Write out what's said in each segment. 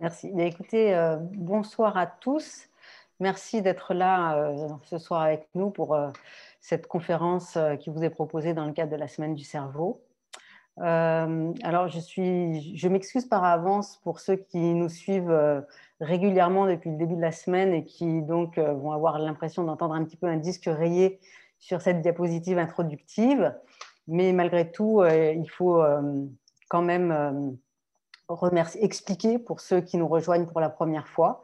Merci. Bien, écoutez, bonsoir à tous. Merci d'être là ce soir avec nous pour cette conférence qui vous est proposée dans le cadre de la Semaine du cerveau. Alors, je m'excuse par avance pour ceux qui nous suivent régulièrement depuis le début de la semaine et qui donc vont avoir l'impression d'entendre un petit peu un disque rayé sur cette diapositive introductive. Mais malgré tout, il faut quand même expliquer pour ceux qui nous rejoignent pour la première fois.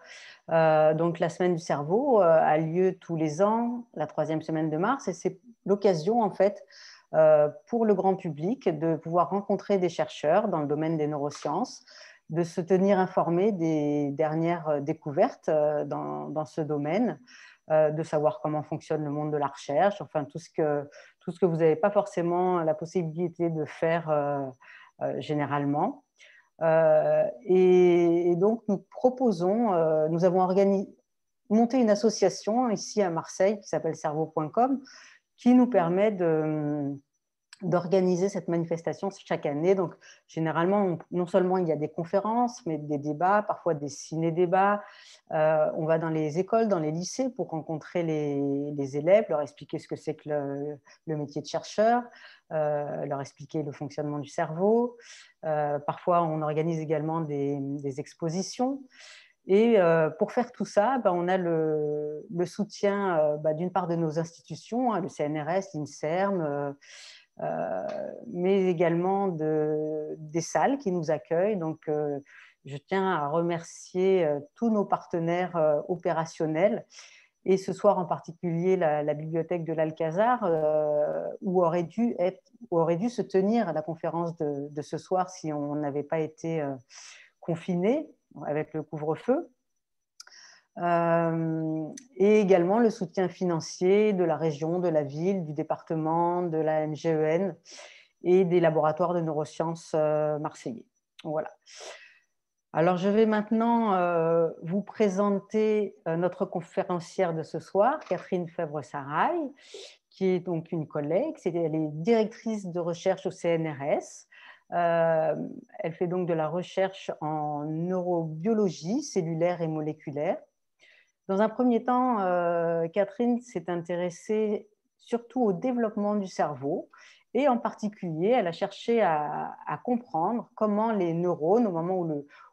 Donc, la Semaine du cerveau a lieu tous les ans, la troisième semaine de mars, et c'est l'occasion, en fait, pour le grand public de pouvoir rencontrer des chercheurs dans le domaine des neurosciences, de se tenir informé des dernières découvertes dans ce domaine, de savoir comment fonctionne le monde de la recherche, enfin tout ce que vous n'avez pas forcément la possibilité de faire généralement. Et donc, nous avons monté une association ici à Marseille qui s'appelle cerveau.com qui nous permet d'organiser cette manifestation chaque année. Donc, généralement, non seulement il y a des conférences, mais des débats, parfois des ciné-débats. On va dans les écoles, dans les lycées pour rencontrer les élèves, leur expliquer ce que c'est que le métier de chercheur, leur expliquer le fonctionnement du cerveau. Parfois, on organise également des expositions. Et pour faire tout ça, on a le soutien d'une part de nos institutions, le CNRS, l'INSERM, mais également des salles qui nous accueillent. Donc, je tiens à remercier tous nos partenaires opérationnels. Et ce soir en particulier, la bibliothèque de l'Alcazar, où aurait dû se tenir la conférence de ce soir si on n'avait pas été confinés avec le couvre-feu. Et également le soutien financier de la région, de la ville, du département, de la MGEN et des laboratoires de neurosciences marseillais. Voilà. Alors, je vais maintenant vous présenter notre conférencière de ce soir, Catherine Febvre-Sarail, qui est donc une collègue. Elle est directrice de recherche au CNRS. Elle fait donc de la recherche en neurobiologie cellulaire et moléculaire. Dans un premier temps, Catherine s'est intéressée surtout au développement du cerveau et en particulier, elle a cherché à comprendre comment les neurones, au moment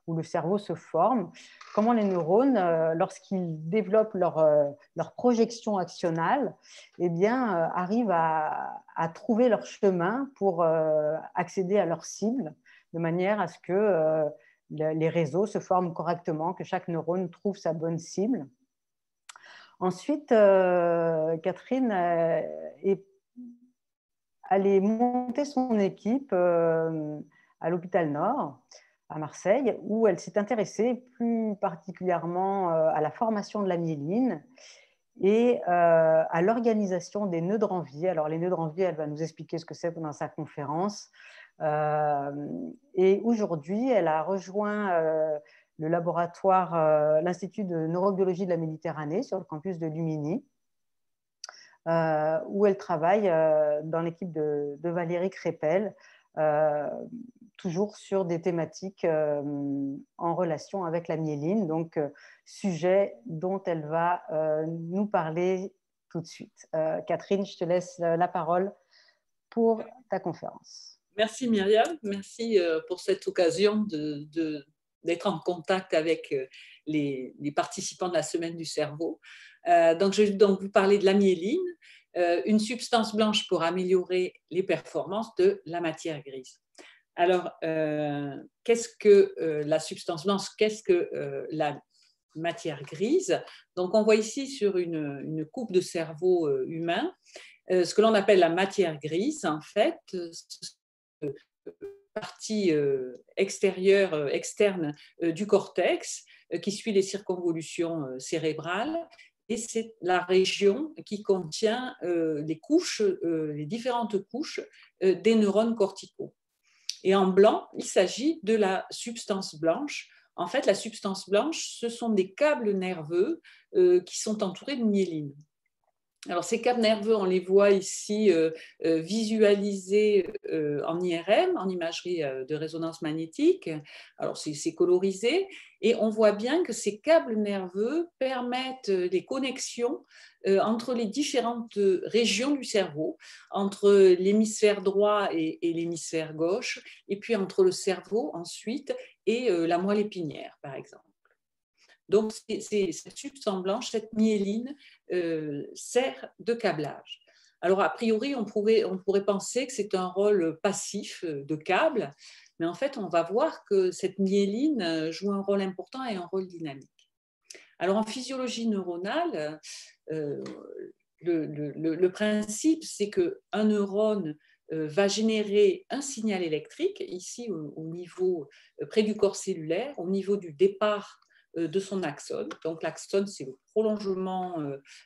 où le cerveau se forme, comment les neurones, lorsqu'ils développent leur projection axionale, eh bien, arrivent à trouver leur chemin pour accéder à leur cible, de manière à ce que les réseaux se forment correctement, que chaque neurone trouve sa bonne cible. Ensuite, Catherine est allée monter son équipe à l'hôpital Nord, à Marseille, où elle s'est intéressée plus particulièrement à la formation de la myéline et à l'organisation des nœuds de Ranvier. Alors, les nœuds de Ranvier, elle va nous expliquer ce que c'est pendant sa conférence. Et aujourd'hui, elle a rejoint le laboratoire, l'Institut de neurobiologie de la Méditerranée sur le campus de Lumini, où elle travaille dans l'équipe de Valérie Crépel, toujours sur des thématiques en relation avec la myéline, donc sujet dont elle va nous parler tout de suite. Catherine, je te laisse la parole pour ta conférence. Merci Myriam, merci pour cette occasion d'être en contact avec les participants de la Semaine du cerveau. Donc, je vais donc vous parler de la myéline, une substance blanche pour améliorer les performances de la matière grise. Alors, qu'est-ce que la substance blanche? Qu'est-ce que la matière grise? Donc, on voit ici sur une coupe de cerveau humain ce que l'on appelle la matière grise. En fait, partie extérieure, externe du cortex qui suit les circonvolutions cérébrales. Et c'est la région qui contient les couches, les différentes couches des neurones corticaux. Et en blanc, il s'agit de la substance blanche. En fait, la substance blanche, ce sont des câbles nerveux qui sont entourés de myéline. Alors, ces câbles nerveux, on les voit ici visualisés en IRM, en imagerie de résonance magnétique. Alors, c'est colorisé et on voit bien que ces câbles nerveux permettent les connexions entre les différentes régions du cerveau, entre l'hémisphère droit et l'hémisphère gauche, et puis entre le cerveau ensuite et la moelle épinière, par exemple. Donc, cette substance blanche, cette myéline, sert de câblage. Alors, a priori, on pourrait penser que c'est un rôle passif de câble, mais en fait, on va voir que cette myéline joue un rôle important et un rôle dynamique. Alors, en physiologie neuronale, le principe, c'est qu'un neurone va générer un signal électrique, ici au niveau près du corps cellulaire, au niveau du départ de son axone. Donc l'axone, c'est le prolongement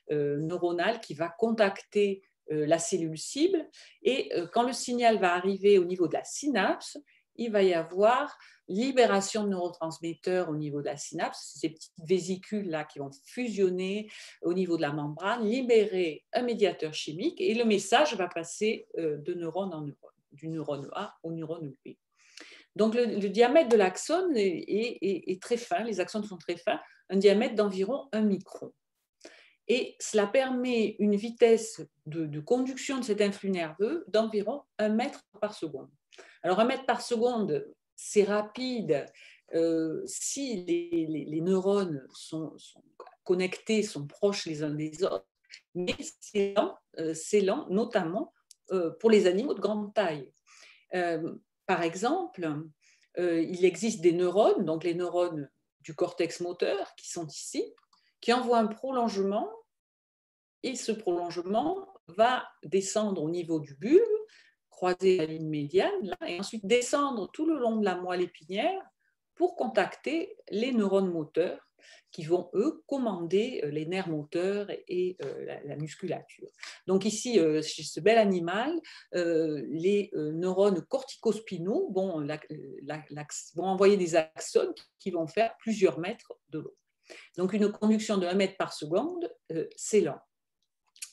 neuronal qui va contacter la cellule cible. Et quand le signal va arriver au niveau de la synapse, il va y avoir libération de neurotransmetteurs au niveau de la synapse, ces petites vésicules-là qui vont fusionner au niveau de la membrane, libérer un médiateur chimique et le message va passer de neurone en neurone, du neurone A au neurone B. Donc, le diamètre de l'axone est très fin, les axones sont très fins, un diamètre d'environ 1 micron. Et cela permet une vitesse de conduction de cet influx nerveux d'environ 1 mètre par seconde. Alors, 1 mètre par seconde, c'est rapide si les neurones sont connectés, sont proches les uns des autres, mais c'est lent, notamment pour les animaux de grande taille. Par exemple, il existe des neurones, donc les neurones du cortex moteur qui sont ici, qui envoient un prolongement et ce prolongement va descendre au niveau du bulbe, croiser la ligne médiane là, et ensuite descendre tout le long de la moelle épinière pour contacter les neurones moteurs qui vont, eux, commander les nerfs moteurs et la musculature. Donc ici, chez ce bel animal, les neurones corticospinaux vont envoyer des axones qui vont faire plusieurs mètres de long. Donc une conduction de 1 mètre par seconde, c'est lent.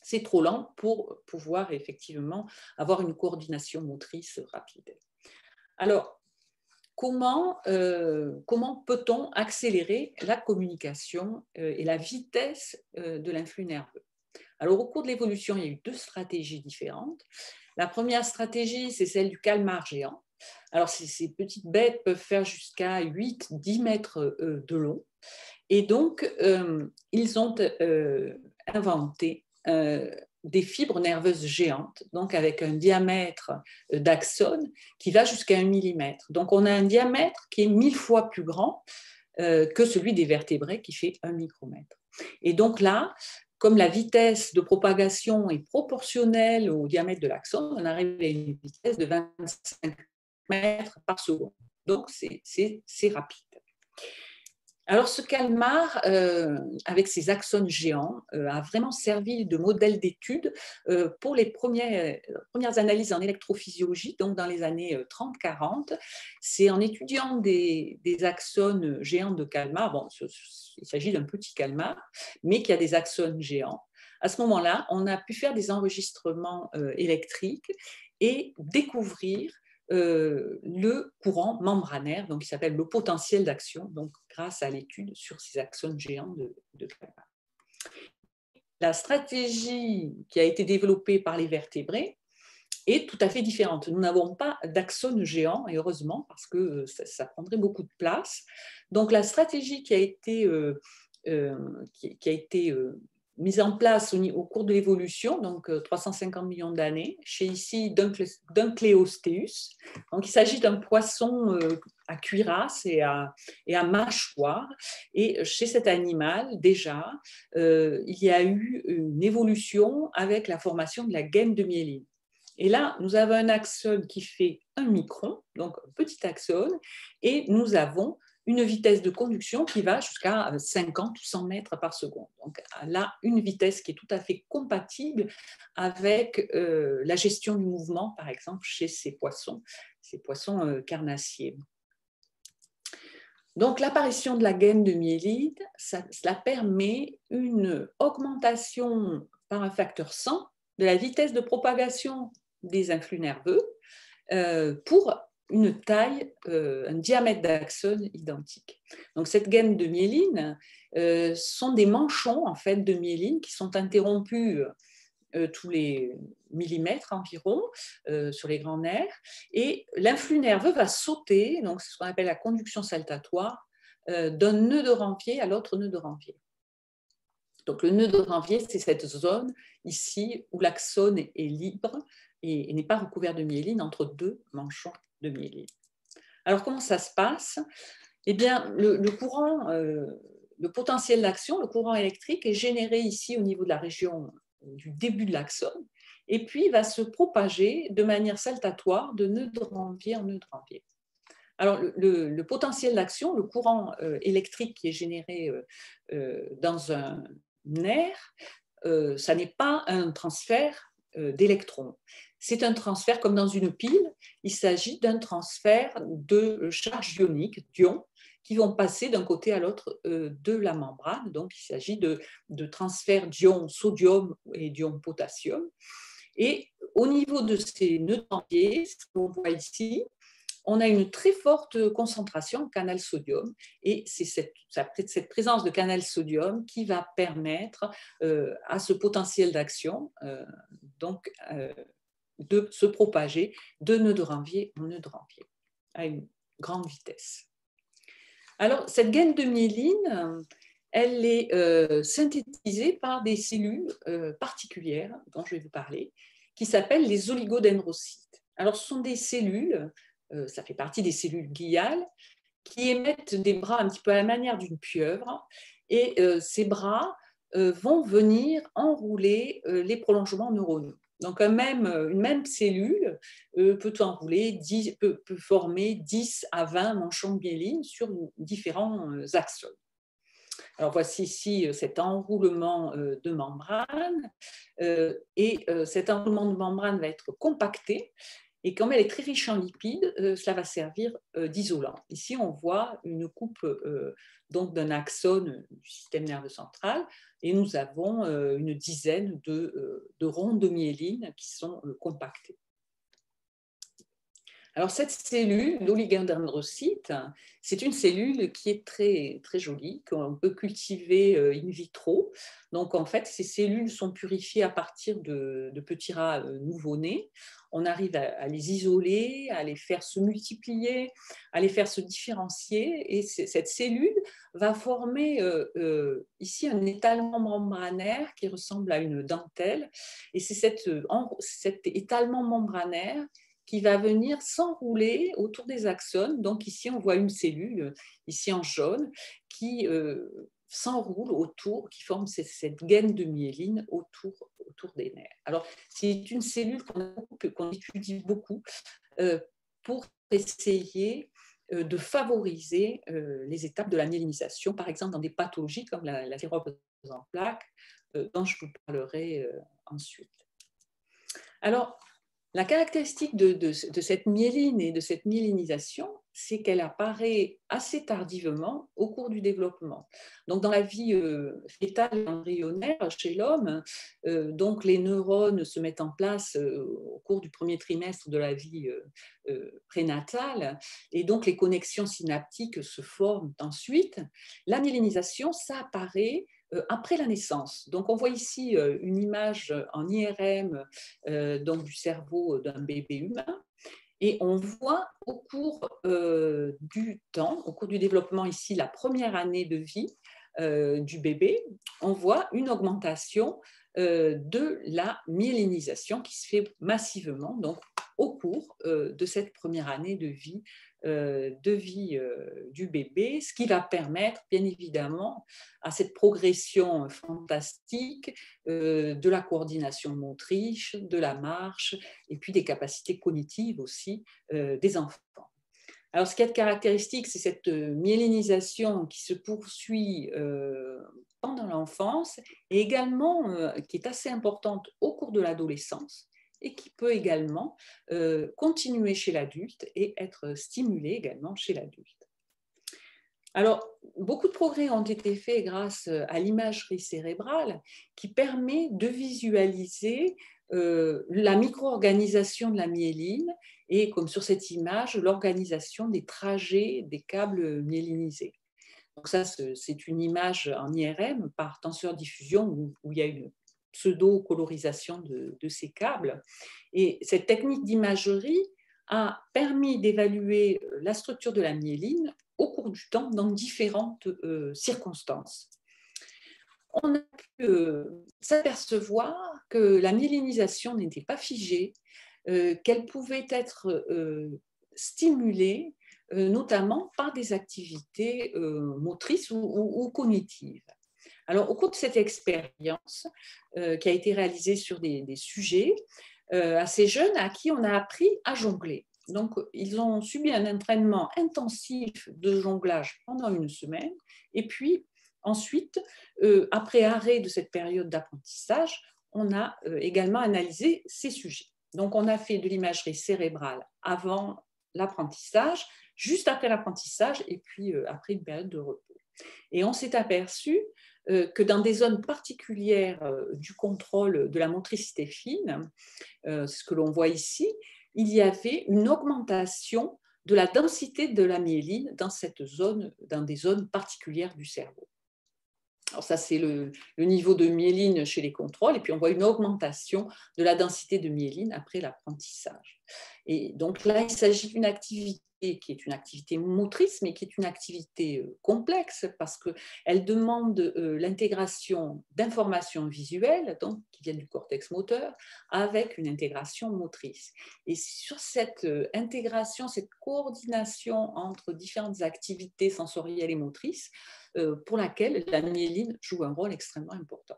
C'est trop lent pour pouvoir effectivement avoir une coordination motrice rapide. Alors, comment peut-on accélérer la communication et la vitesse de l'influx nerveux? Alors, au cours de l'évolution, il y a eu 2 stratégies différentes. La première stratégie, c'est celle du calmar géant. Alors, ces petites bêtes peuvent faire jusqu'à 8-10 mètres de long. Et donc, ils ont inventé des fibres nerveuses géantes, donc avec un diamètre d'axone qui va jusqu'à 1 millimètre. Donc, on a un diamètre qui est 1000 fois plus grand que celui des vertébrés qui fait 1 micromètre. Et donc là, comme la vitesse de propagation est proportionnelle au diamètre de l'axone, on arrive à une vitesse de 25 mètres par seconde. Donc, c'est rapide. Alors, ce calmar, avec ses axones géants, a vraiment servi de modèle d'étude pour les premières analyses en électrophysiologie, donc dans les années 30-40. C'est en étudiant des axones géants de calmar, bon, il s'agit d'un petit calmar, mais qui a des axones géants. À ce moment-là, on a pu faire des enregistrements électriques et découvrir le courant membranaire, donc qui s'appelle le potentiel d'action, donc grâce à l'étude sur ces axones géants de calmar. La stratégie qui a été développée par les vertébrés est tout à fait différente. Nous n'avons pas d'axones géants, et heureusement, parce que ça prendrait beaucoup de place. Donc la stratégie qui a été mise en place au cours de l'évolution, donc 350 millions d'années, chez ici Dunkleosteus. Donc il s'agit d'un poisson à cuirasse et à mâchoire. Et chez cet animal, déjà, il y a eu une évolution avec la formation de la gaine de myéline. Et là, nous avons un axone qui fait 1 micron, donc un petit axone, et nous avons une vitesse de conduction qui va jusqu'à 50 ou 100 mètres par seconde. Donc là, une vitesse qui est tout à fait compatible avec la gestion du mouvement, par exemple, chez ces poissons carnassiers. Donc l'apparition de la gaine de myéline, cela permet une augmentation par un facteur 100 de la vitesse de propagation des influx nerveux pour une taille, un diamètre d'axone identique. Donc cette gaine de myéline sont des manchons en fait, de myéline qui sont interrompus tous les millimètres environ sur les grands nerfs, et l'influx nerveux va sauter, donc c'est ce qu'on appelle la conduction saltatoire, d'un nœud de Ranvier à l'autre nœud de Ranvier. Donc le nœud de Ranvier, c'est cette zone ici où l'axone est libre et n'est pas recouvert de myéline entre deux manchons de myéline. Alors comment ça se passe? Eh bien, le courant, le potentiel d'action, le courant électrique est généré ici au niveau de la région du début de l'axone, et puis va se propager de manière saltatoire de nœud de Ranvier en nœud de Ranvier. Alors, le potentiel d'action, le courant électrique qui est généré dans un nerf, ça n'est pas un transfert d'électrons. C'est un transfert comme dans une pile. Il s'agit d'un transfert de charges ioniques, d'ions, qui vont passer d'un côté à l'autre de la membrane. Donc, il s'agit de transfert d'ions sodium et d'ions potassium. Et au niveau de ces nœuds de Ranvier, ce qu'on voit ici, on a une très forte concentration en canal sodium, et c'est cette présence de canal sodium qui va permettre à ce potentiel d'action de se propager de nœud de Ranvier en nœud de Ranvier à une grande vitesse. Alors, cette gaine de myéline, elle est synthétisée par des cellules particulières dont je vais vous parler, qui s'appellent les oligodendrocytes. Alors, ce sont des cellules, ça fait partie des cellules gliales, qui émettent des bras un petit peu à la manière d'une pieuvre, et ces bras vont venir enrouler les prolongements neuronaux. Donc une même cellule peut former 10 à 20 manchons de myéline sur différents axones. Alors voici ici cet enroulement de membrane, et cet enroulement de membrane va être compacté, et comme elle est très riche en lipides, cela va servir d'isolant. Ici, on voit une coupe donc d'un axone du système nerveux central, et nous avons une dizaine de ronds de myéline qui sont compactés. Alors cette cellule, l'oligodendrocyte, c'est une cellule qui est très, très jolie, qu'on peut cultiver in vitro. Donc en fait, ces cellules sont purifiées à partir de petits rats nouveau-nés. On arrive à les isoler, à les faire se multiplier, à les faire se différencier, et cette cellule va former ici un étalement membranaire qui ressemble à une dentelle, et c'est cet étalement membranaire qui va venir s'enrouler autour des axones. Donc ici, on voit une cellule, ici en jaune, qui s'enroule autour, qui forme cette gaine de myéline autour des nerfs. Alors, c'est une cellule qu'on étudie beaucoup pour essayer de favoriser les étapes de la myélinisation, par exemple dans des pathologies comme la sclérose en plaques, dont je vous parlerai ensuite. Alors, la caractéristique de cette myéline et de cette myélinisation, c'est qu'elle apparaît assez tardivement au cours du développement. Donc, dans la vie fœtale et embryonnaire chez l'homme, donc les neurones se mettent en place au cours du premier trimestre de la vie prénatale, et donc les connexions synaptiques se forment ensuite. La myélinisation, ça apparaît après la naissance. Donc, on voit ici une image en IRM donc du cerveau d'un bébé humain, et on voit au cours du temps, au cours du développement ici, la première année de vie du bébé, on voit une augmentation de la myélinisation qui se fait massivement, donc au cours de cette première année de vie du bébé, ce qui va permettre bien évidemment à cette progression fantastique de la coordination motrice, de la marche, et puis des capacités cognitives aussi des enfants. Alors, ce qui est caractéristique, c'est cette myélinisation qui se poursuit pendant l'enfance, et également qui est assez importante au cours de l'adolescence, et qui peut également continuer chez l'adulte et être stimulée également chez l'adulte. Alors, beaucoup de progrès ont été faits grâce à l'imagerie cérébrale qui permet de visualiser la micro-organisation de la myéline et, comme sur cette image, l'organisation des trajets des câbles myélinisés. Donc ça, c'est une image en IRM par tenseur-diffusion où il y a une pseudo-colorisation de ces câbles. Et cette technique d'imagerie a permis d'évaluer la structure de la myéline au cours du temps dans différentes circonstances. On a pu s'apercevoir que la myélinisation n'était pas figée, qu'elle pouvait être stimulée notamment par des activités motrices ou cognitives. Alors, au cours de cette expérience qui a été réalisée sur des sujets assez jeunes à qui on a appris à jongler. Donc, ils ont subi un entraînement intensif de jonglage pendant une semaine et puis ensuite, après arrêt de cette période d'apprentissage, on a également analysé ces sujets. Donc, on a fait de l'imagerie cérébrale avant l'apprentissage, juste après l'apprentissage et puis après une période de repos. Et on s'est aperçu que dans des zones particulières du contrôle de la motricité fine, ce que l'on voit ici, il y avait une augmentation de la densité de la myéline dans cette zone, dans des zones particulières du cerveau. Alors ça, c'est le niveau de myéline chez les contrôles, et puis on voit une augmentation de la densité de myéline après l'apprentissage. Et donc là, il s'agit d'une activité qui est une activité motrice, mais qui est une activité complexe parce qu'elle demande l'intégration d'informations visuelles, donc, qui viennent du cortex moteur, avec une intégration motrice. Et sur cette intégration, cette coordination entre différentes activités sensorielles et motrices, pour laquelle la myéline joue un rôle extrêmement important.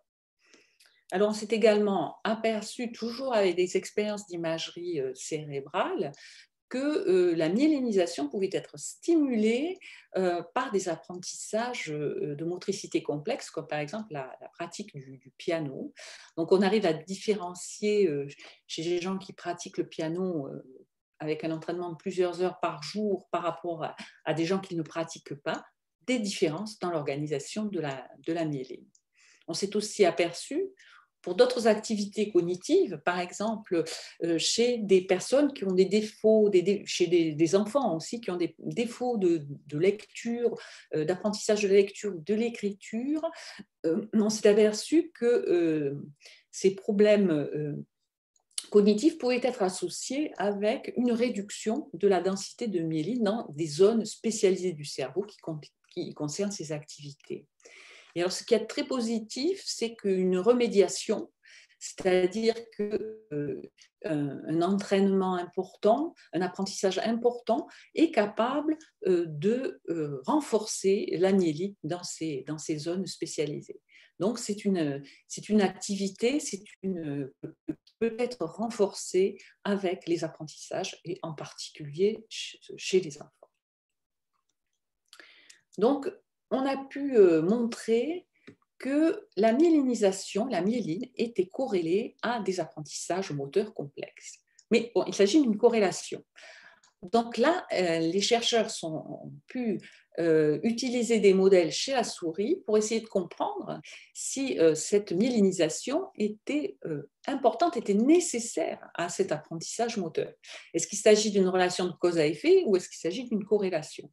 Alors, on s'est également aperçu, toujours avec des expériences d'imagerie cérébrale, que la myélinisation pouvait être stimulée par des apprentissages de motricité complexe, comme par exemple la pratique du piano. Donc, on arrive à différencier chez les gens qui pratiquent le piano avec un entraînement de plusieurs heures par jour par rapport à des gens qui ne pratiquent pas, des différences dans l'organisation de la myéline. On s'est aussi aperçu pour d'autres activités cognitives, par exemple chez des personnes qui ont des défauts, chez des enfants aussi qui ont des défauts de lecture, d'apprentissage de la lecture, de l'écriture, on s'est aperçu que ces problèmes cognitifs pouvaient être associés avec une réduction de la densité de myéline dans des zones spécialisées du cerveau qui concernent ces activités. Et alors, ce qui est très positif, c'est qu'une remédiation, c'est-à-dire qu'un entraînement important, un apprentissage important est capable de renforcer la myéline dans ces zones spécialisées. Donc, c'est une activité peut être renforcée avec les apprentissages et en particulier chez les enfants. Donc, on a pu montrer que la myélinisation, la myéline, était corrélée à des apprentissages moteurs complexes. Mais bon, il s'agit d'une corrélation. Donc là, les chercheurs ont pu utiliser des modèles chez la souris pour essayer de comprendre si cette myélinisation était importante, était nécessaire à cet apprentissage moteur. Est-ce qu'il s'agit d'une relation de cause à effet ou est-ce qu'il s'agit d'une corrélation ?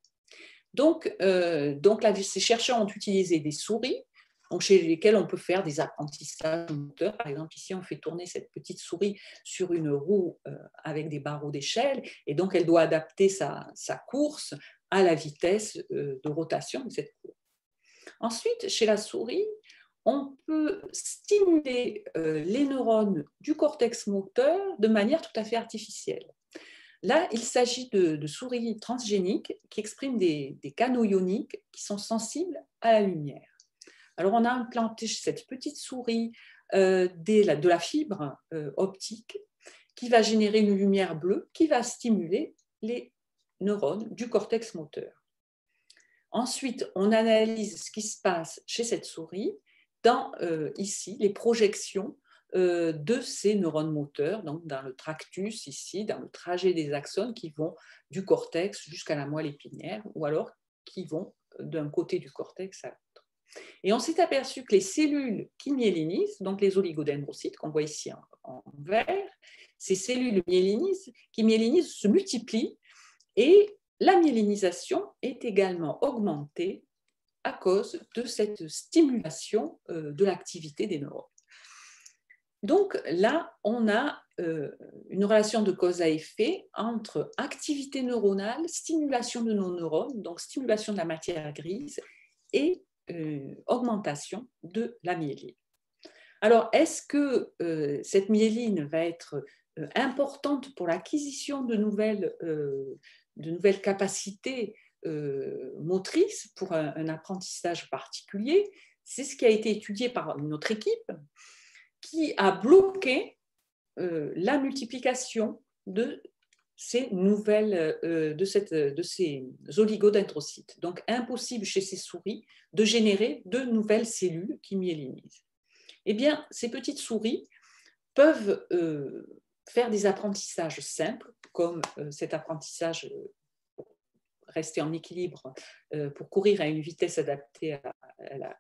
Donc là, ces chercheurs ont utilisé des souris, donc chez lesquelles on peut faire des apprentissages moteurs. Par exemple, ici, on fait tourner cette petite souris sur une roue avec des barreaux d'échelle, et donc elle doit adapter sa course à la vitesse de rotation de cette courbe. Ensuite, chez la souris, on peut stimuler les neurones du cortex moteur de manière tout à fait artificielle. Là, il s'agit de souris transgéniques qui expriment des canaux ioniques qui sont sensibles à la lumière. Alors, on a implanté chez cette petite souris de la fibre optique qui va générer une lumière bleue qui va stimuler les neurones du cortex moteur. Ensuite, on analyse ce qui se passe chez cette souris dans, ici, les projections de ces neurones moteurs, donc dans le tractus ici, dans le trajet des axones qui vont du cortex jusqu'à la moelle épinière, ou alors qui vont d'un côté du cortex à l'autre. Et on s'est aperçu que les cellules qui myélinisent, donc les oligodendrocytes qu'on voit ici en vert, ces cellules qui myélinisent se multiplient et la myélinisation est également augmentée à cause de cette stimulation de l'activité des neurones. Donc là, on a une relation de cause à effet entre activité neuronale, stimulation de nos neurones, donc stimulation de la matière grise, et augmentation de la myéline. Alors, est-ce que cette myéline va être importante pour l'acquisition de nouvelles capacités motrices pour un apprentissage particulier? C'est ce qui a été étudié par notre équipe qui a bloqué la multiplication de ces oligodendrocytes. Donc, impossible chez ces souris de générer de nouvelles cellules qui myélinisent. Eh bien, ces petites souris peuvent faire des apprentissages simples, comme cet apprentissage rester en équilibre pour courir à une vitesse adaptée à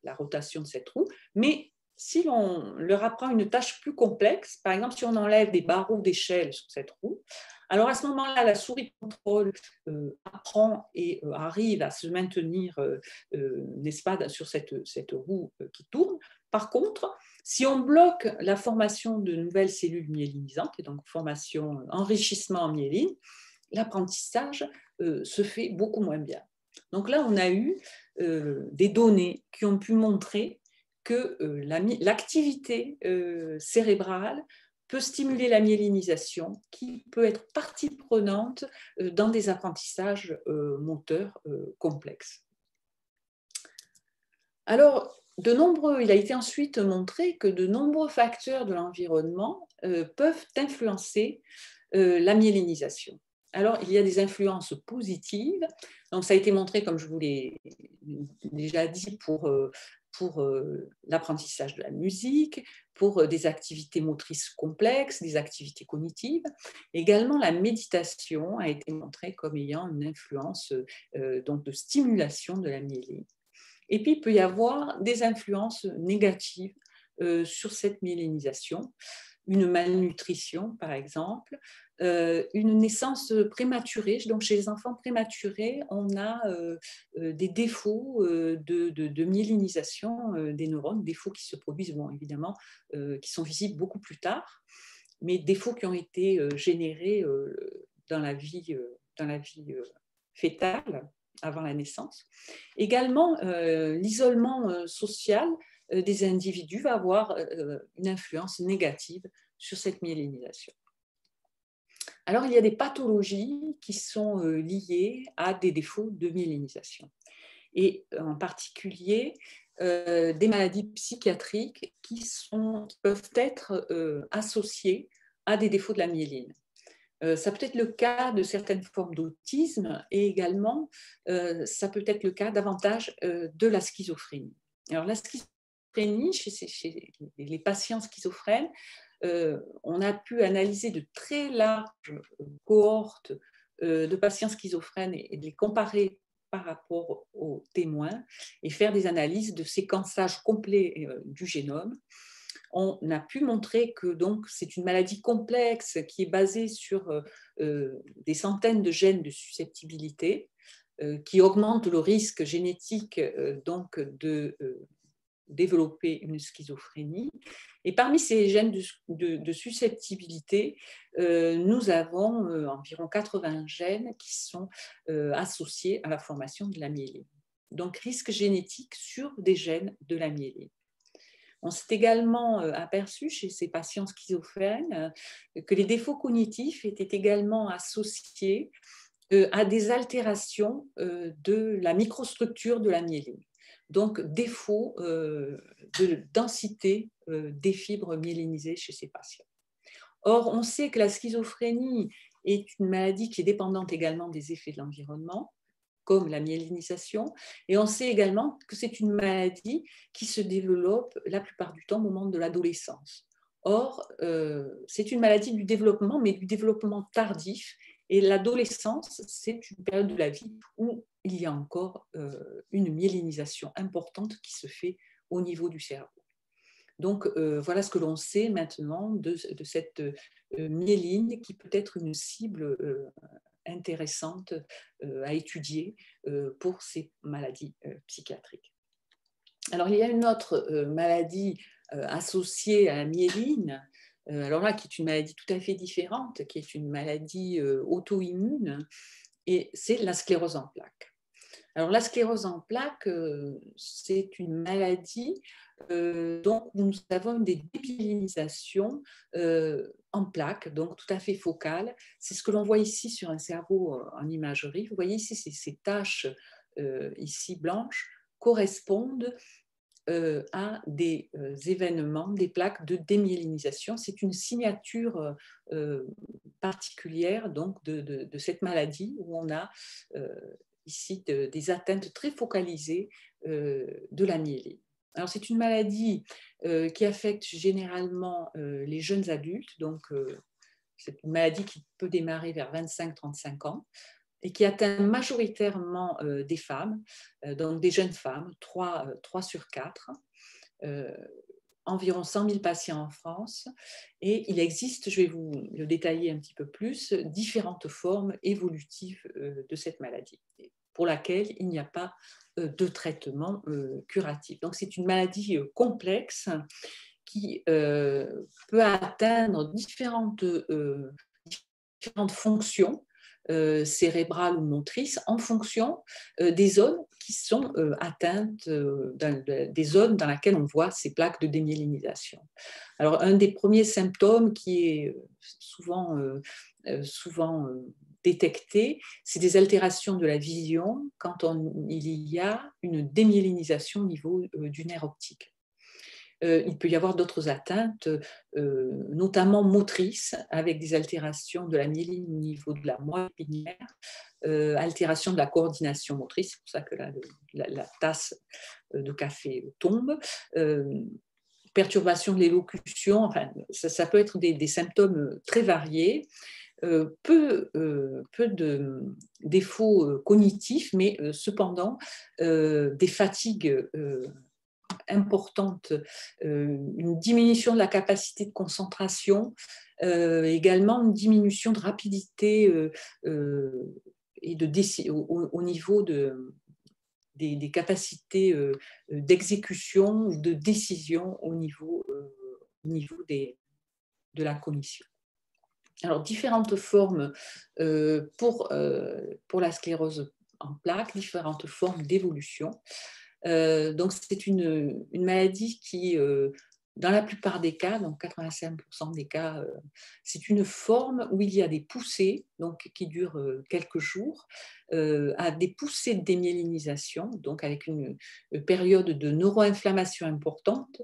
la rotation de cette roue, mais si l'on leur apprend une tâche plus complexe, par exemple si on enlève des barreaux d'échelle sur cette roue, alors à ce moment-là, la souris contrôle apprend et arrive à se maintenir, n'est-ce pas, sur cette roue qui tourne. Par contre, si on bloque la formation de nouvelles cellules myélinisantes, et donc enrichissement en myéline, l'apprentissage se fait beaucoup moins bien. Donc là, on a eu des données qui ont pu montrer que l'activité cérébrale peut stimuler la myélinisation, qui peut être partie prenante dans des apprentissages moteurs complexes. Alors, il a été ensuite montré que de nombreux facteurs de l'environnement peuvent influencer la myélinisation. Alors, il y a des influences positives. Donc, ça a été montré, comme je vous l'ai déjà dit, pour l'apprentissage de la musique, pour des activités motrices complexes, des activités cognitives. Également, la méditation a été montrée comme ayant une influence donc de stimulation de la myéline. Et puis, il peut y avoir des influences négatives sur cette myélinisation. Une malnutrition, par exemple, une naissance prématurée. Donc, chez les enfants prématurés, on a des défauts de myélinisation des neurones, défauts qui se produisent, bon, évidemment, qui sont visibles beaucoup plus tard, mais défauts qui ont été générés dans la vie fœtale, avant la naissance. Également, l'isolement social des individus va avoir une influence négative sur cette myélinisation. Alors, il y a des pathologies qui sont liées à des défauts de myélinisation. Et en particulier, des maladies psychiatriques qui peuvent être associées à des défauts de la myéline. Ça peut être le cas de certaines formes d'autisme et également, ça peut être le cas davantage de la schizophrénie. Alors, la schizophrénie, chez les patients schizophrènes, on a pu analyser de très larges cohortes de patients schizophrènes et les comparer par rapport aux témoins et faire des analyses de séquençage complet du génome. On a pu montrer que donc c'est une maladie complexe qui est basée sur des centaines de gènes de susceptibilité qui augmentent le risque génétique donc de développer une schizophrénie. Et parmi ces gènes de susceptibilité, nous avons environ 80 gènes qui sont associés à la formation de la myéline. Donc, risque génétique sur des gènes de la myéline. On s'est également aperçu chez ces patients schizophrènes que les défauts cognitifs étaient également associés à des altérations de la microstructure de la myéline. Donc, défaut de densité des fibres myélinisées chez ces patients. Or, on sait que la schizophrénie est une maladie qui est dépendante également des effets de l'environnement, comme la myélinisation, et on sait également que c'est une maladie qui se développe la plupart du temps au moment de l'adolescence. Or, c'est une maladie du développement, mais du développement tardif, Et l'adolescence, c'est une période de la vie où il y a encore une myélinisation importante qui se fait au niveau du cerveau. Donc, voilà ce que l'on sait maintenant de cette myéline qui peut être une cible intéressante à étudier pour ces maladies psychiatriques. Alors, il y a une autre maladie associée à la myéline, alors là, qui est une maladie tout à fait différente, qui est une maladie auto-immune, et c'est la sclérose en plaques. Alors, la sclérose en plaques, c'est une maladie dont nous avons des démyélinisations en plaques, donc tout à fait focales. C'est ce que l'on voit ici sur un cerveau en imagerie. Vous voyez ici, ces taches ici blanches correspondent à des événements, des plaques de démyélinisation. C'est une signature particulière donc, de cette maladie où on a ici des atteintes très focalisées de la myéline. Alors, c'est une maladie qui affecte généralement les jeunes adultes, donc c'est une maladie qui peut démarrer vers 25-35 ans et qui atteint majoritairement des femmes, donc des jeunes femmes, 3 sur 4, environ 100 000 patients en France. Et il existe, je vais vous le détailler un petit peu plus, différentes formes évolutives de cette maladie, pour laquelle il n'y a pas de traitement curatif. Donc c'est une maladie complexe qui peut atteindre différentes fonctions cérébrales ou motrices en fonction des zones qui sont atteintes, des zones dans lesquelles on voit ces plaques de démyélinisation. Alors, un des premiers symptômes qui est souvent détecté, c'est des altérations de la vision quand il y a une démyélinisation au niveau du nerf optique. Il peut y avoir d'autres atteintes, notamment motrices, avec des altérations de la myéline au niveau de la moelle épinière, altération de la coordination motrice, c'est pour ça que la tasse de café tombe, perturbation de l'élocution, enfin, ça peut être des symptômes très variés. Peu de défauts cognitifs, mais cependant des fatigues importante, une diminution de la capacité de concentration, également une diminution de rapidité et au niveau des capacités d'exécution ou de décision au niveau de la cognition. Alors, différentes formes pour la sclérose en plaques, différentes formes d'évolution. Donc, c'est une maladie qui, dans la plupart des cas, donc 85% des cas, c'est une forme où il y a des poussées, donc qui durent quelques jours, à des poussées de démyélinisation, donc avec une période de neuroinflammation importante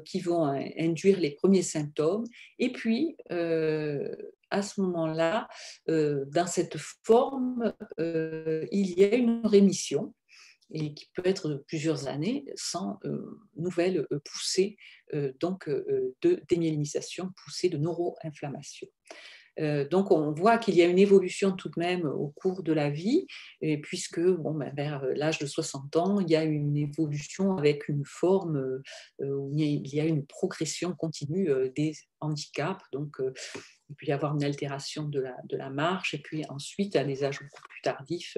qui vont induire les premiers symptômes. Et puis, à ce moment-là, dans cette forme, il y a une rémission et qui peut être de plusieurs années sans nouvelle poussée de démyélinisation, poussée de neuroinflammation. Donc, on voit qu'il y a une évolution tout de même au cours de la vie, et puisque vers l'âge de 60 ans, il y a une évolution avec une forme où il y a une progression continue des handicaps. Donc, il peut y avoir une altération de la marche, et puis ensuite, à des âges beaucoup plus tardifs,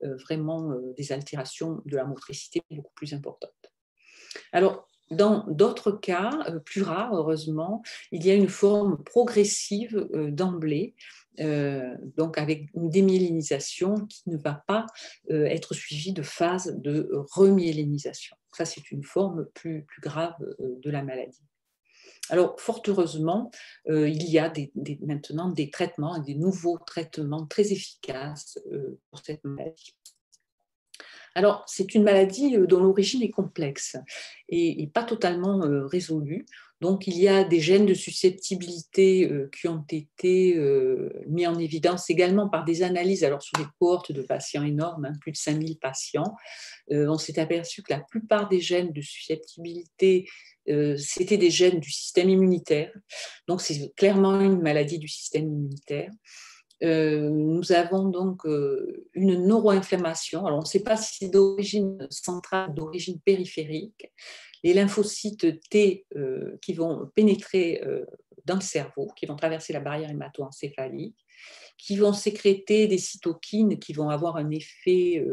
vraiment des altérations de la motricité beaucoup plus importantes. Alors, dans d'autres cas, plus rares, heureusement, il y a une forme progressive d'emblée, donc avec une démyélinisation qui ne va pas être suivie de phases de remyélinisation. Ça, c'est une forme plus grave de la maladie. Alors, fort heureusement, il y a maintenant des traitements, des nouveaux traitements très efficaces pour cette maladie. Alors, c'est une maladie dont l'origine est complexe et pas totalement résolue. Donc, il y a des gènes de susceptibilité qui ont été mis en évidence également par des analyses, alors sur des cohortes de patients énormes, plus de 5000 patients. On s'est aperçu que la plupart des gènes de susceptibilité, c'était des gènes du système immunitaire. Donc, c'est clairement une maladie du système immunitaire. Nous avons donc une neuroinflammation. Alors, on ne sait pas si c'est d'origine centrale, d'origine périphérique. Les lymphocytes T qui vont pénétrer dans le cerveau, qui vont traverser la barrière hémato-encéphalique, qui vont sécréter des cytokines qui vont avoir un effet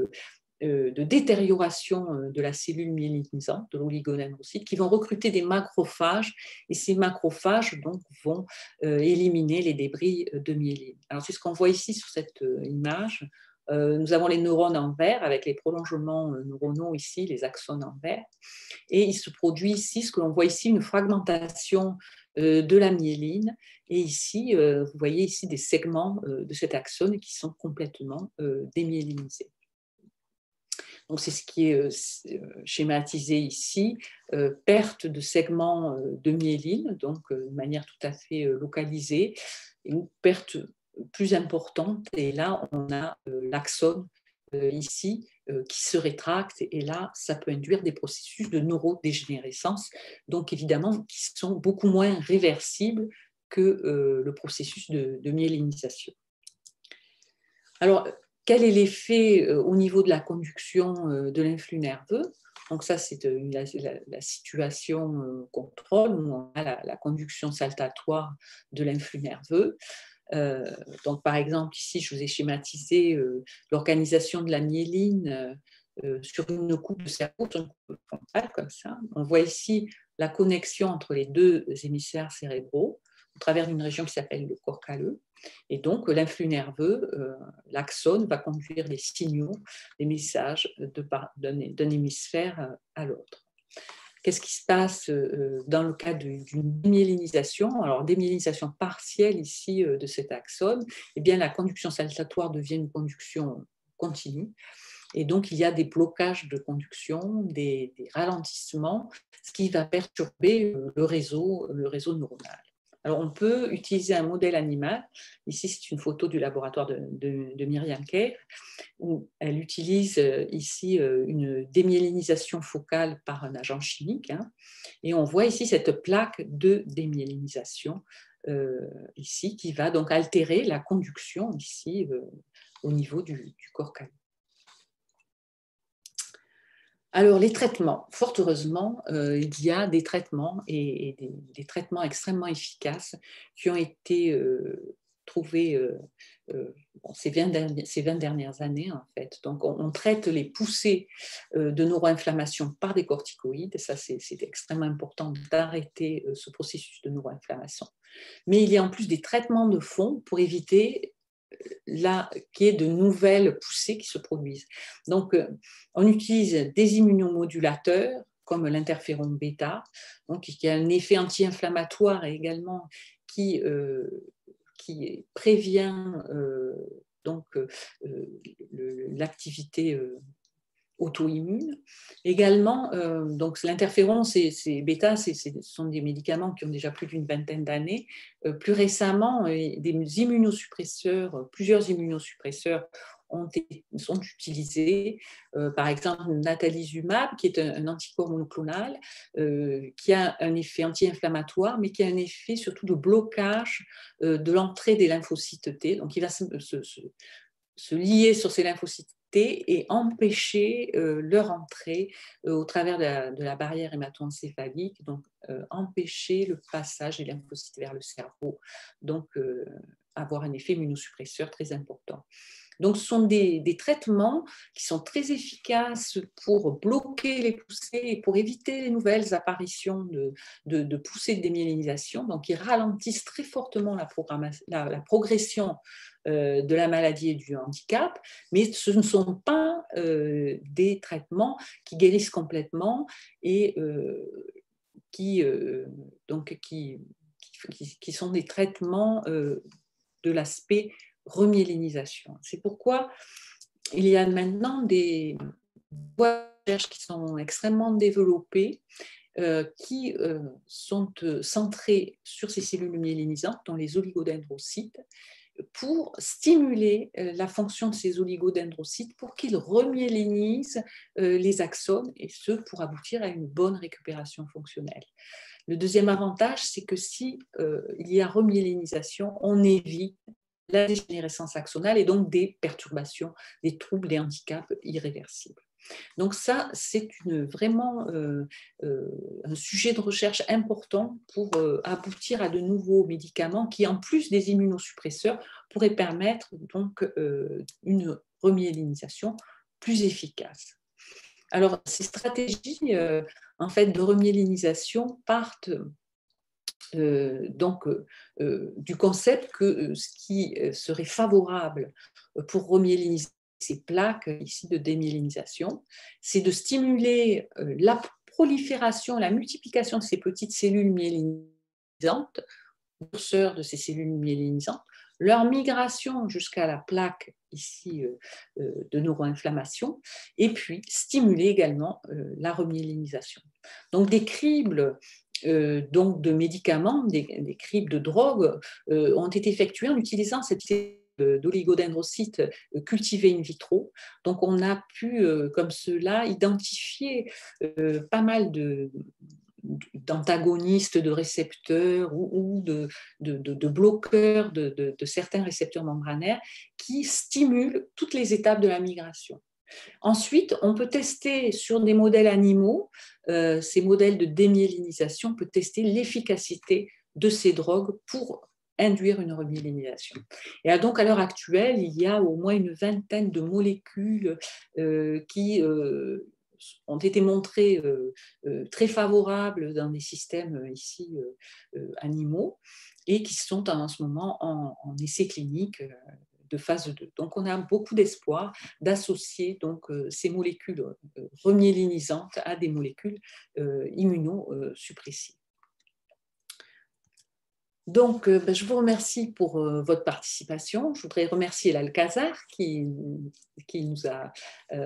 de détérioration de la cellule myélinisante, de l'oligodendrocyte, qui vont recruter des macrophages, et ces macrophages donc, vont éliminer les débris de myéline. Alors c'est ce qu'on voit ici sur cette image. Nous avons les neurones en vert avec les prolongements neuronaux ici, les axones en vert, et il se produit ici, ce que l'on voit ici, une fragmentation de la myéline, et ici, vous voyez ici des segments de cet axone qui sont complètement démyélinisés. Donc, c'est ce qui est schématisé ici, perte de segments de myéline, donc de manière tout à fait localisée, une perte plus importante. Et là, on a l'axone ici qui se rétracte, et là, ça peut induire des processus de neurodégénérescence, donc évidemment, qui sont beaucoup moins réversibles que le processus de myélinisation. Alors, quel est l'effet au niveau de la conduction de l'influx nerveux? Donc ça, c'est la situation contrôle, où on a la conduction saltatoire de l'influx nerveux. Donc par exemple, ici, je vous ai schématisé l'organisation de la myéline sur une coupe de cerveau, sur une coupe frontale, comme ça. On voit ici la connexion entre les deux hémisphères cérébraux au travers d'une région qui s'appelle le corps calleux. Et donc, l'influx nerveux, l'axone, va conduire les signaux, les messages d'un hémisphère à l'autre. Qu'est-ce qui se passe dans le cas d'une démyélinisation? Alors, démyélinisation partielle ici de cet axone, eh bien, la conduction saltatoire devient une conduction continue. Et donc, il y a des blocages de conduction, des ralentissements, ce qui va perturber le réseau neuronal. Alors, on peut utiliser un modèle animal. Ici, c'est une photo du laboratoire de Myriam Kerr, où elle utilise ici une démyélinisation focale par un agent chimique. Et on voit ici cette plaque de démyélinisation ici, qui va donc altérer la conduction ici au niveau du corps calleux. Alors, les traitements, fort heureusement, il y a des traitements et des traitements extrêmement efficaces qui ont été trouvés ces 20 dernières années, en fait. Donc, on traite les poussées de neuroinflammation par des corticoïdes, et ça, c'est extrêmement important d'arrêter ce processus de neuroinflammation. Mais il y a en plus des traitements de fond pour éviter qu'il y ait de nouvelles poussées qui se produisent. Donc, on utilise des immunomodulateurs comme l'interféron bêta, donc, qui a un effet anti-inflammatoire et également qui prévient l'activité auto-immune. Également, donc l'interféron bêta, ce sont des médicaments qui ont déjà plus d'une vingtaine d'années. Plus récemment, plusieurs immunosuppresseurs sont utilisés. Par exemple, natalizumab, qui est un anticorps monoclonal, qui a un effet anti-inflammatoire, mais qui a un effet surtout de blocage de l'entrée des lymphocytes T. Donc, il va se lier sur ces lymphocytes et empêcher leur entrée au travers de la barrière hémato-encéphalique, donc empêcher le passage des lymphocytes vers le cerveau, donc avoir un effet immunosuppresseur très important. Donc, ce sont des traitements qui sont très efficaces pour bloquer les poussées et pour éviter les nouvelles apparitions de poussées de démyélinisation. Donc, ils ralentissent très fortement la progression de la maladie et du handicap, mais ce ne sont pas des traitements qui guérissent complètement et qui sont des traitements de l'aspect remyélinisation. C'est pourquoi il y a maintenant des voies de recherche qui sont extrêmement développées, qui sont centrées sur ces cellules myélinisantes, dont les oligodendrocytes, pour stimuler la fonction de ces oligodendrocytes pour qu'ils remyélinisent les axones, et ce, pour aboutir à une bonne récupération fonctionnelle. Le deuxième avantage, c'est que si il y a remyélinisation, on évite la dégénérescence axonale et donc des perturbations, des troubles, des handicaps irréversibles. Donc ça, c'est vraiment un sujet de recherche important pour aboutir à de nouveaux médicaments qui, en plus des immunosuppresseurs, pourraient permettre donc une remyélinisation plus efficace. Alors, ces stratégies en fait, de remyélinisation partent du concept que ce qui serait favorable pour remyéliniser ces plaques ici de démyélinisation, c'est de stimuler la prolifération, la multiplication de ces petites cellules myélinisantes, de ces cellules myélinisantes, leur migration jusqu'à la plaque ici de neuroinflammation, et puis stimuler également la remyélinisation. Donc des cribles donc de médicaments, des cribles de drogues ont été effectués en utilisant cette d'oligodendrocytes cultivés in vitro. Donc on a pu, comme cela, identifier pas mal d'antagonistes de récepteurs ou de bloqueurs de certains récepteurs membranaires qui stimulent toutes les étapes de la migration. Ensuite, on peut tester sur des modèles animaux, ces modèles de démyélinisation, on peut tester l'efficacité de ces drogues pour induire une remyélinisation. Et donc, à l'heure actuelle, il y a au moins une vingtaine de molécules qui ont été montrées très favorables dans des systèmes ici animaux et qui sont en ce moment en essais cliniques de phase 2. Donc, on a beaucoup d'espoir d'associer donc, ces molécules remyélinisantes à des molécules immunosuppressives. Donc, je vous remercie pour votre participation. Je voudrais remercier l'Alcazar qui nous a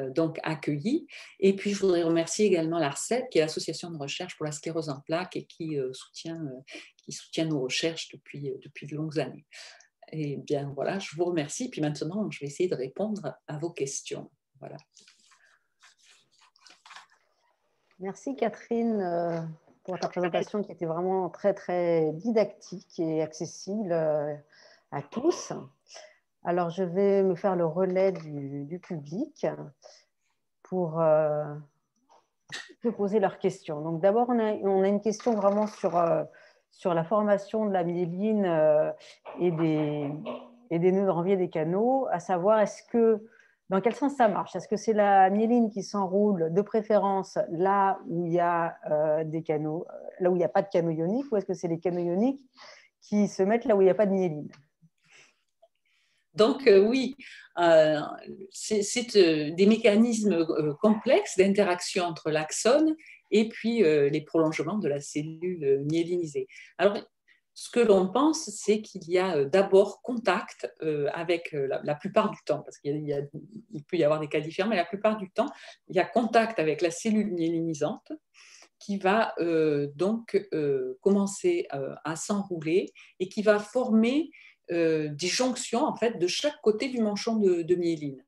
donc accueillis. Et puis, je voudrais remercier également l'ARCEP, qui est l'association de recherche pour la sclérose en plaques et qui soutient nos recherches depuis de longues années. Et bien, voilà, je vous remercie. Puis maintenant, je vais essayer de répondre à vos questions. Voilà. Merci Catherine pour ta présentation qui était vraiment très, très didactique et accessible à tous. Alors, je vais me faire le relais du public pour te poser leurs questions. Donc, d'abord, on a une question vraiment sur la formation de la myéline et des nœuds de Ranvier des canaux, à savoir dans quel sens ça marche? Est-ce que c'est la myéline qui s'enroule de préférence là où il y a des canaux, là où il n'y a pas de canaux ioniques, ou est-ce que c'est les canaux ioniques qui se mettent là où il n'y a pas de myéline? Donc oui, c'est des mécanismes complexes d'interaction entre l'axone et puis les prolongements de la cellule myélinisée. Alors, ce que l'on pense, c'est qu'il y a d'abord contact avec, la plupart du temps, parce qu'il peut y avoir des cas différents, mais la plupart du temps, il y a contact avec la cellule myélinisante qui va donc commencer à s'enrouler et qui va former des jonctions en fait, de chaque côté du manchon de myéline.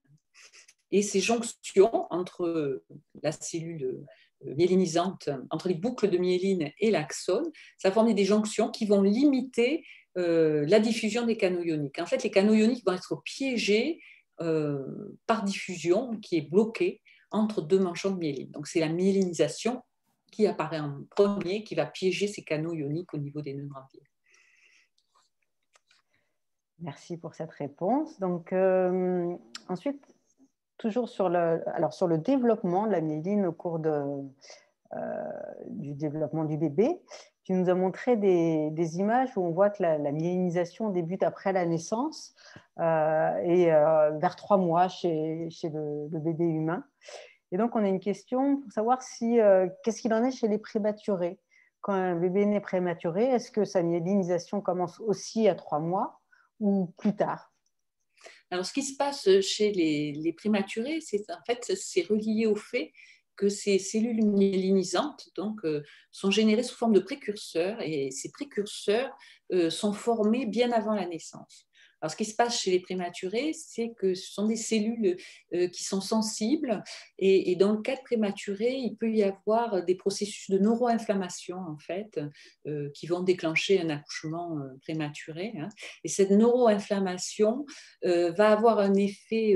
Et ces jonctions entre la cellule myélinisante, entre les boucles de myéline et l'axone, ça forme des jonctions qui vont limiter la diffusion des canaux ioniques. En fait, les canaux ioniques vont être piégés par diffusion qui est bloquée entre deux manchons de myéline. Donc, c'est la myélinisation qui apparaît en premier, qui va piéger ces canaux ioniques au niveau des nœuds de Ranvier. Merci pour cette réponse. Donc, ensuite, toujours sur le développement de la myéline au cours du développement du bébé, tu nous as montré des images où on voit que la myélinisation débute après la naissance et vers 3 mois chez le bébé humain. Et donc, on a une question pour savoir qu'est-ce qu'il en est chez les prématurés. Quand un bébé naît prématuré, est-ce que sa myélinisation commence aussi à 3 mois ou plus tard? Alors, ce qui se passe chez les prématurés, c'est relié au fait que ces cellules myélinisantes donc, sont générées sous forme de précurseurs et ces précurseurs sont formés bien avant la naissance. Alors, ce qui se passe chez les prématurés, c'est que ce sont des cellules qui sont sensibles et dans le cas de prématurés, il peut y avoir des processus de neuroinflammation en fait qui vont déclencher un accouchement prématuré. Hein. Et cette neuroinflammation va avoir un effet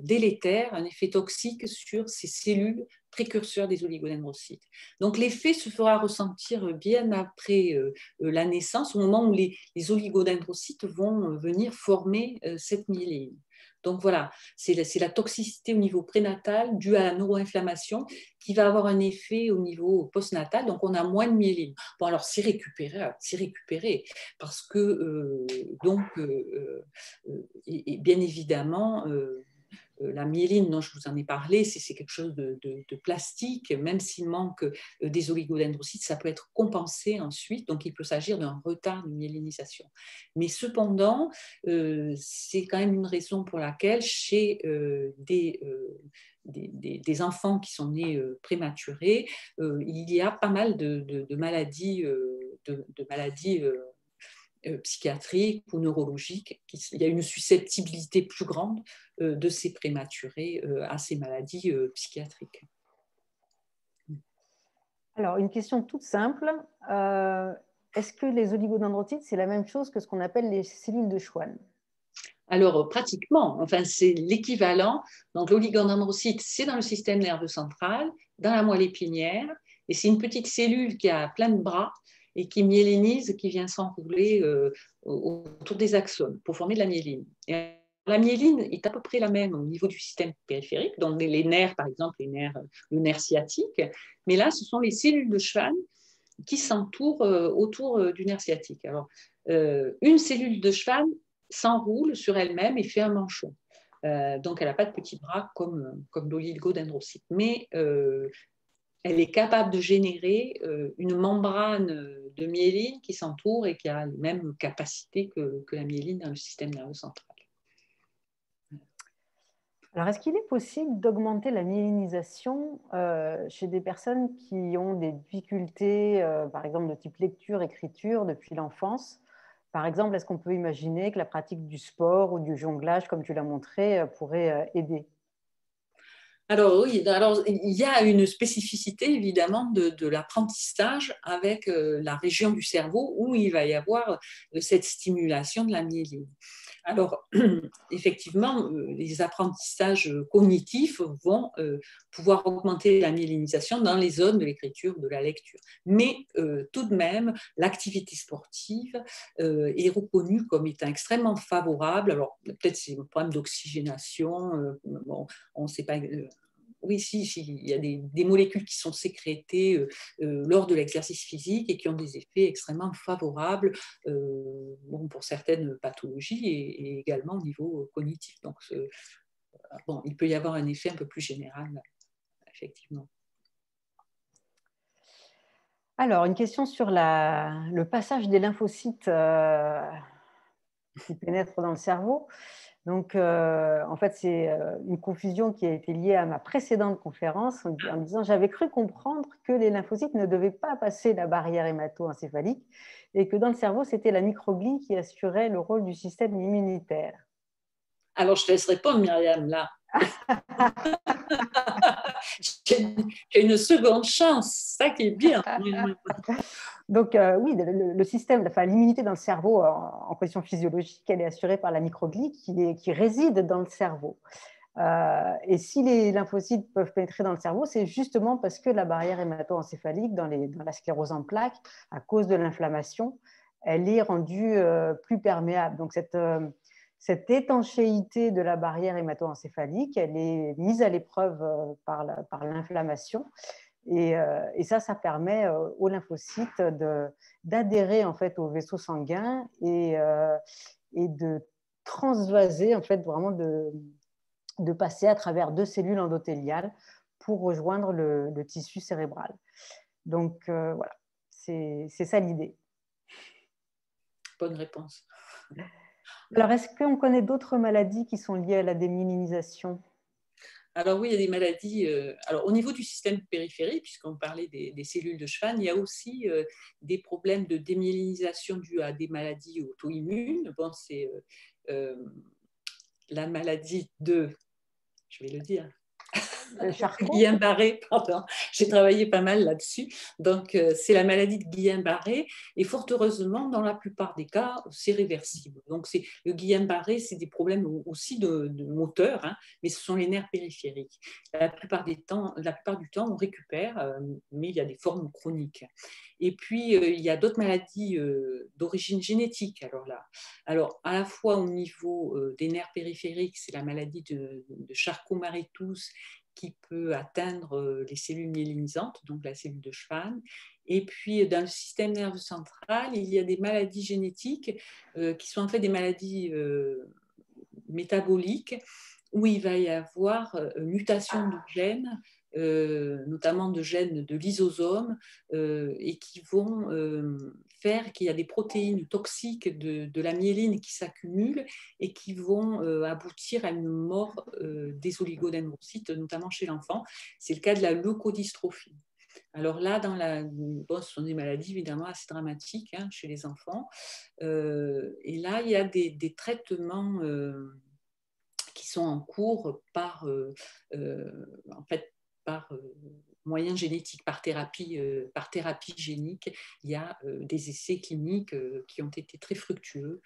délétère, un effet toxique sur ces cellules précurseurs des oligodendrocytes. Donc l'effet se fera ressentir bien après la naissance, au moment où les oligodendrocytes vont venir former cette myéline. Donc voilà, c'est la toxicité au niveau prénatal due à la neuroinflammation qui va avoir un effet au niveau postnatal, donc on a moins de myéline. Bon alors c'est récupéré parce que et bien évidemment la myéline dont je vous en ai parlé, c'est quelque chose de plastique, même s'il manque des oligodendrocytes, ça peut être compensé ensuite, donc il peut s'agir d'un retard de myélinisation. Mais cependant, c'est quand même une raison pour laquelle chez des enfants qui sont nés prématurés, il y a pas mal de maladies, psychiatriques ou neurologiques. Il y a une susceptibilité plus grande de ces prématurés à ces maladies psychiatriques. Alors, une question toute simple. Est-ce que les oligodendrocytes, c'est la même chose que ce qu'on appelle les cellules de Schwann? Alors, pratiquement, enfin, c'est l'équivalent. Donc, l'oligodendrocyte, c'est dans le système nerveux central, dans la moelle épinière, et c'est une petite cellule qui a plein de bras et qui myélinise, qui vient s'enrouler autour des axones pour former de la myéline. Et la myéline est à peu près la même au niveau du système périphérique, donc les nerfs, par exemple, le nerf sciatique, mais là, ce sont les cellules de Schwann qui s'entourent autour du nerf sciatique. Alors, une cellule de Schwann s'enroule sur elle-même et fait un manchon. Donc, elle n'a pas de petits bras comme l'oligodendrocyte. Mais elle est capable de générer une membrane de myéline qui s'entoure et qui a les mêmes capacités que la myéline dans le système nerveux central. Alors, est-ce qu'il est possible d'augmenter la myélinisation chez des personnes qui ont des difficultés, par exemple de type lecture, écriture, depuis l'enfance? Par exemple, est-ce qu'on peut imaginer que la pratique du sport ou du jonglage, comme tu l'as montré, pourrait aider? Alors oui, alors, il y a une spécificité évidemment de l'apprentissage avec la région du cerveau où il va y avoir cette stimulation de la myéline. Alors, effectivement, les apprentissages cognitifs vont pouvoir augmenter la myélinisation dans les zones de l'écriture, de la lecture. Mais tout de même, l'activité sportive est reconnue comme étant extrêmement favorable. Alors, peut-être c'est un problème d'oxygénation, bon, on ne sait pas. Oui, si, il y a des molécules qui sont sécrétées lors de l'exercice physique et qui ont des effets extrêmement favorables bon, pour certaines pathologies et également au niveau cognitif. Donc, bon, il peut y avoir un effet un peu plus général, effectivement. Alors, une question sur le passage des lymphocytes qui pénètrent dans le cerveau. Donc, en fait, c'est une confusion qui a été liée à ma précédente conférence en disant j'avais cru comprendre que les lymphocytes ne devaient pas passer la barrière hémato-encéphalique et que dans le cerveau, c'était la microglie qui assurait le rôle du système immunitaire. Alors, je te laisse répondre, Myriam, là. J'ai une seconde chance, ça qui est bien. Donc, oui, le système, enfin, l'immunité dans le cerveau en question physiologique, elle est assurée par la microglie qui réside dans le cerveau. Et si les lymphocytes peuvent pénétrer dans le cerveau, c'est justement parce que la barrière hémato-encéphalique dans la sclérose en plaques, à cause de l'inflammation, elle est rendue plus perméable. Donc, cette étanchéité de la barrière hémato-encéphalique, elle est mise à l'épreuve par l'inflammation. Et ça permet aux lymphocytes d'adhérer en fait au vaisseau sanguin et de transvaser, en fait, vraiment de passer à travers 2 cellules endothéliales pour rejoindre le tissu cérébral. Donc, voilà, c'est ça l'idée. Bonne réponse. Alors, est-ce qu'on connaît d'autres maladies qui sont liées à la démyélinisation? Alors oui, il y a des maladies. Alors au niveau du système périphérique, puisqu'on parlait des cellules de Schwann, il y a aussi des problèmes de démyélinisation dus à des maladies auto-immunes. Bon, la maladie de, je vais le dire, Charcot. Guillain-Barré, pardon. J'ai travaillé pas mal là-dessus. Donc, c'est la maladie de Guillain-Barré. Et fort heureusement, dans la plupart des cas, c'est réversible. Donc, le Guillain-Barré, c'est des problèmes aussi de moteur, hein, mais ce sont les nerfs périphériques. La plupart du temps, on récupère, mais il y a des formes chroniques. Et puis, il y a d'autres maladies d'origine génétique. Alors, à la fois au niveau des nerfs périphériques, c'est la maladie de Charcot-Marie-Tooth qui peut atteindre les cellules myélinisantes, donc la cellule de Schwann. Et puis, dans le système nerveux central, il y a des maladies génétiques qui sont en fait des maladies métaboliques où il va y avoir mutation de gènes, notamment de gènes de lysosome, et qui vont faire qu'il y a des protéines toxiques de la myéline qui s'accumulent et qui vont aboutir à une mort des oligodendrocytes, notamment chez l'enfant. C'est le cas de la leucodystrophie. Alors là, ce sont des maladies évidemment assez dramatiques, hein, chez les enfants. Et là, il y a des traitements qui sont en cours par moyens génétiques, par thérapie génique. Il y a des essais cliniques qui ont été très fructueux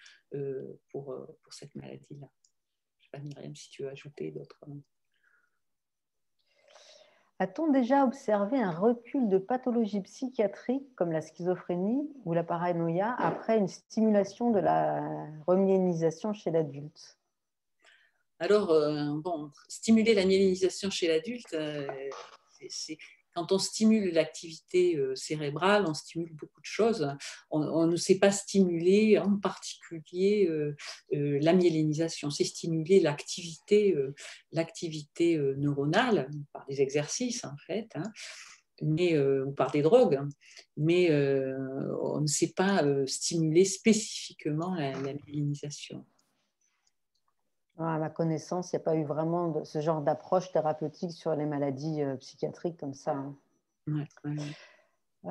pour cette maladie-là. Je ne sais pas, Myriam, si tu veux ajouter d'autres. A-t-on déjà observé un recul de pathologies psychiatriques comme la schizophrénie ou la paranoïa après une stimulation de la remyélinisation chez l'adulte? Alors, stimuler la myélinisation chez l'adulte, quand on stimule l'activité cérébrale, on stimule beaucoup de choses. On ne sait pas stimuler en particulier la myélinisation, c'est stimuler l'activité neuronale par des exercices en fait, hein, ou par des drogues, mais on ne sait pas stimuler spécifiquement la myélinisation. À ma connaissance, il n'y a pas eu vraiment ce genre d'approche thérapeutique sur les maladies psychiatriques comme ça. Hein. Ouais.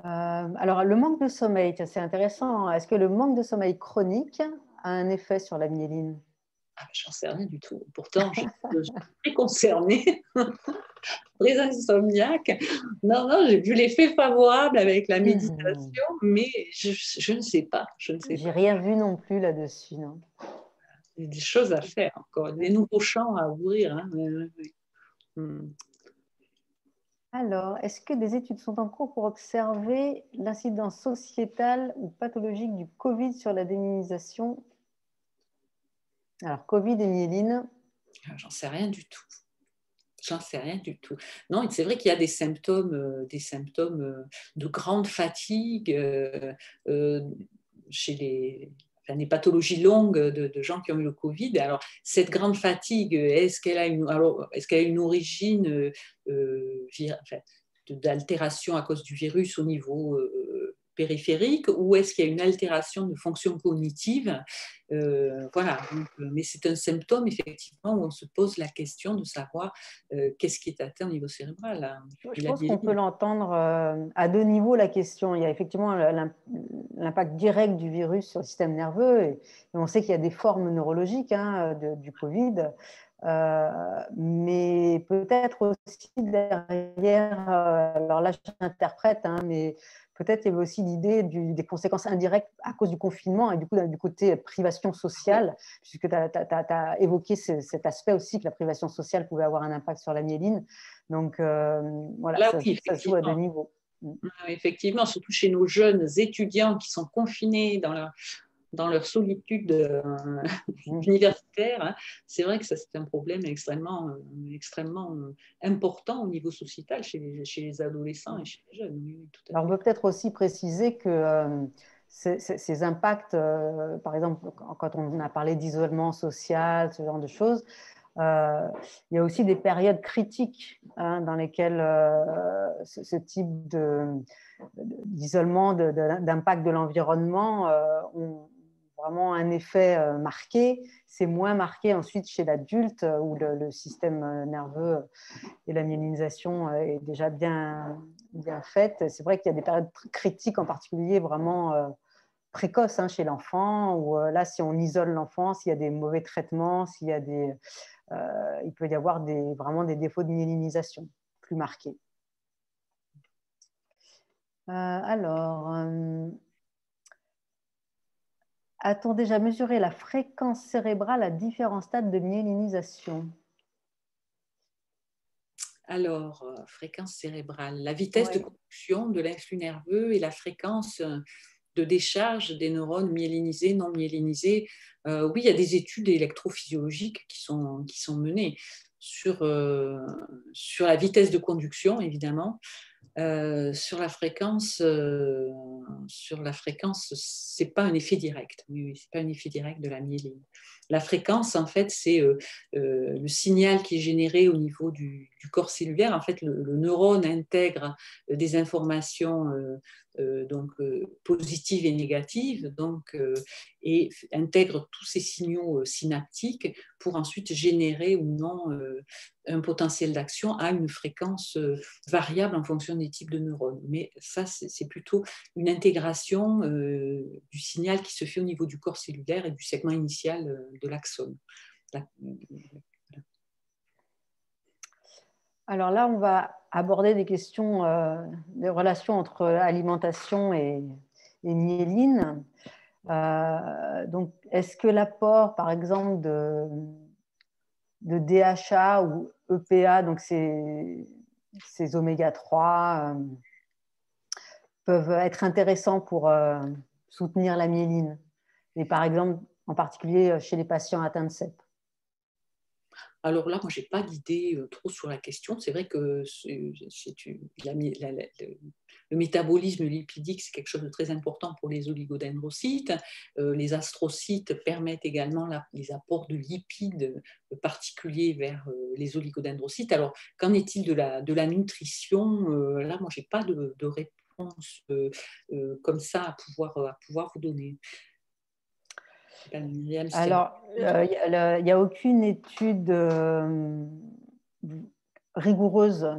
Alors, le manque de sommeil, c'est intéressant. Est-ce que le manque de sommeil chronique a un effet sur la myéline? J'en sais rien du tout. Pourtant, je suis très concernée, très insomniaque. Non, j'ai vu l'effet favorable avec la méditation, mais je ne sais pas. J'ai rien vu non plus là-dessus, non. Il y a des choses à faire encore, des nouveaux champs à ouvrir. Hein. Alors, est-ce que des études sont en cours pour observer l'incidence sociétale ou pathologique du Covid sur la démyélinisation? Alors, Covid et myéline. J'en sais rien du tout. Non, c'est vrai qu'il y a des symptômes de grande fatigue chez les pathologies longues de gens qui ont eu le Covid. Alors, cette grande fatigue, est-ce qu'elle a une origine d'altération à cause du virus au niveau périphérique, ou est-ce qu'il y a une altération de fonction cognitive? Voilà. Donc, mais c'est un symptôme, effectivement, où on se pose la question de savoir qu'est-ce qui est atteint au niveau cérebral. Hein. Je pense qu'on peut l'entendre à deux niveaux, la question. Il y a effectivement l'impact direct du virus sur le système nerveux, et on sait qu'il y a des formes neurologiques du Covid, mais peut-être aussi derrière, alors là j'interprète, mais peut-être il y avait aussi l'idée des conséquences indirectes à cause du confinement et du coup du côté privation sociale, puisque tu as évoqué cet aspect aussi que la privation sociale pouvait avoir un impact sur la myéline. Donc voilà, Là, ça se joue à deux niveaux. Effectivement, surtout chez nos jeunes étudiants qui sont confinés dans leur solitude universitaire, hein, c'est vrai que ça c'est un problème extrêmement important au niveau sociétal chez les adolescents et chez les jeunes. Oui, tout à fait. Alors, on peut peut-être aussi préciser que ces impacts, par exemple, quand on a parlé d'isolement social, ce genre de choses, il y a aussi des périodes critiques dans lesquelles ce type d'isolement, d'impact de l'environnement ont vraiment un effet marqué. C'est moins marqué ensuite chez l'adulte où le système nerveux et la myélinisation est déjà bien faite. C'est vrai qu'il y a des périodes critiques en particulier vraiment précoce chez l'enfant, ou là, si on isole l'enfant, s'il y a des mauvais traitements, il peut y avoir vraiment des défauts de myélinisation plus marqués. A-t-on déjà mesuré la fréquence cérébrale à différents stades de myélinisation? Alors, fréquence cérébrale, la vitesse de conduction de l'influx nerveux et la fréquence de décharge des neurones myélinisés, non myélinisés. Oui, il y a des études électrophysiologiques qui sont menées sur la vitesse de conduction, évidemment. Sur la fréquence, c'est pas un effet direct. Oui, c'est pas un effet direct de la myéline. La fréquence, en fait, c'est le signal qui est généré au niveau du corps cellulaire. En fait, le neurone intègre des informations positives et négatives, et intègre tous ces signaux synaptiques pour ensuite générer ou non un potentiel d'action à une fréquence variable en fonction des types de neurones. Mais ça, c'est plutôt une intégration du signal qui se fait au niveau du corps cellulaire et du segment initial de l'axone. Alors là, on va aborder des questions, des relations entre alimentation et myéline. Donc, est-ce que l'apport, par exemple, de DHA ou EPA, donc ces oméga 3, peuvent être intéressants pour soutenir la myéline, et par exemple, en particulier chez les patients atteints de CEP? Alors là, moi, je n'ai pas d'idée trop sur la question. C'est vrai que le métabolisme lipidique, c'est quelque chose de très important pour les oligodendrocytes. Les astrocytes permettent également les apports de lipides particuliers vers les oligodendrocytes. Alors, qu'en est-il de la nutrition? Là, moi, je n'ai pas de réponse comme ça à pouvoir vous donner. Alors, il n'y a aucune étude rigoureuse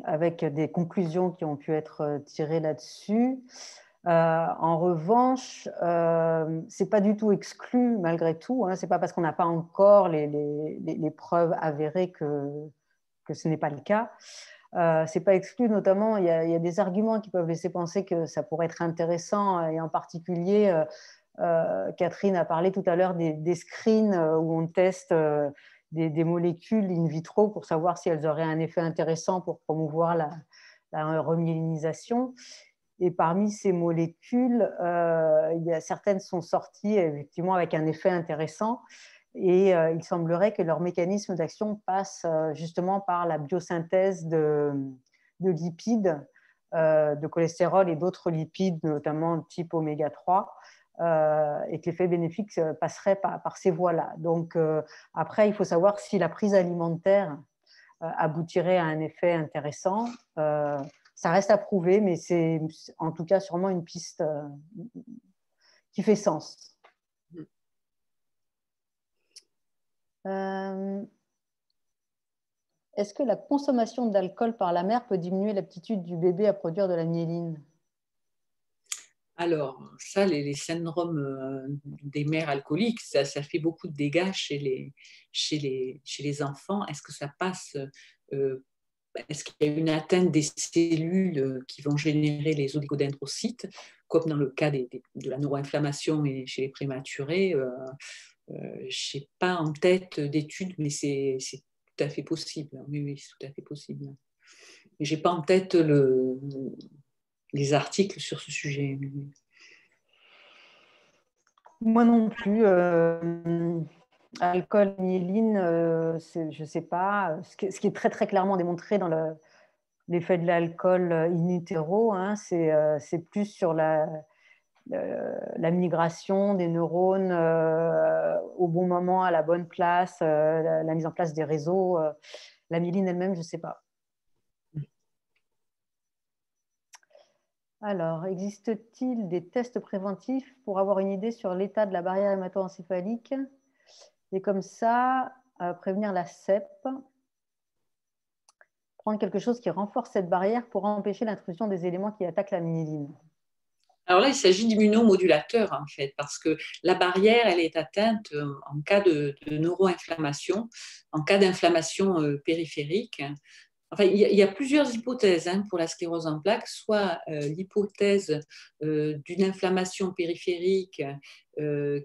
avec des conclusions qui ont pu être tirées là-dessus. En revanche, ce n'est pas du tout exclu malgré tout. Ce n'est pas parce qu'on n'a pas encore les preuves avérées que ce n'est pas le cas. Ce n'est pas exclu, notamment, il y a des arguments qui peuvent laisser penser que ça pourrait être intéressant, et en particulier, Catherine a parlé tout à l'heure des screens où on teste des molécules in vitro pour savoir si elles auraient un effet intéressant pour promouvoir la remyélinisation. Et parmi ces molécules, certaines sont sorties effectivement avec un effet intéressant, et il semblerait que leur mécanisme d'action passe justement par la biosynthèse de lipides, de cholestérol et d'autres lipides, notamment type oméga 3, et que l'effet bénéfique passerait par ces voies-là. Donc après, il faut savoir si la prise alimentaire aboutirait à un effet intéressant. Ça reste à prouver, mais c'est en tout cas sûrement une piste qui fait sens. Est-ce que la consommation d'alcool par la mère peut diminuer l'aptitude du bébé à produire de la myéline? Alors, ça, les syndromes des mères alcooliques, ça fait beaucoup de dégâts chez les enfants. Est-ce que ça passe Est-ce qu'il y a une atteinte des cellules qui vont générer les oligodendrocytes, comme dans le cas de la neuroinflammation et chez les prématurés? Je n'ai pas en tête d'études, mais c'est tout à fait possible. Oui, c'est tout à fait possible. Mais je n'ai pas en tête les articles sur ce sujet. Moi non plus. Alcool, myéline, je ne sais pas. Ce qui est très, très clairement démontré dans l'effet de l'alcool in utero, c'est plus sur la migration des neurones au bon moment, à la bonne place, la mise en place des réseaux. La myéline elle-même, je ne sais pas. Alors, existe-t-il des tests préventifs pour avoir une idée sur l'état de la barrière hémato-encéphalique et comme ça, prévenir la CEP, prendre quelque chose qui renforce cette barrière pour empêcher l'intrusion des éléments qui attaquent la myéline? Alors là, il s'agit d'immunomodulateurs, en fait, parce que la barrière, elle est atteinte en cas de neuroinflammation, en cas d'inflammation périphérique. Enfin, il y a plusieurs hypothèses pour la sclérose en plaques, soit l'hypothèse d'une inflammation périphérique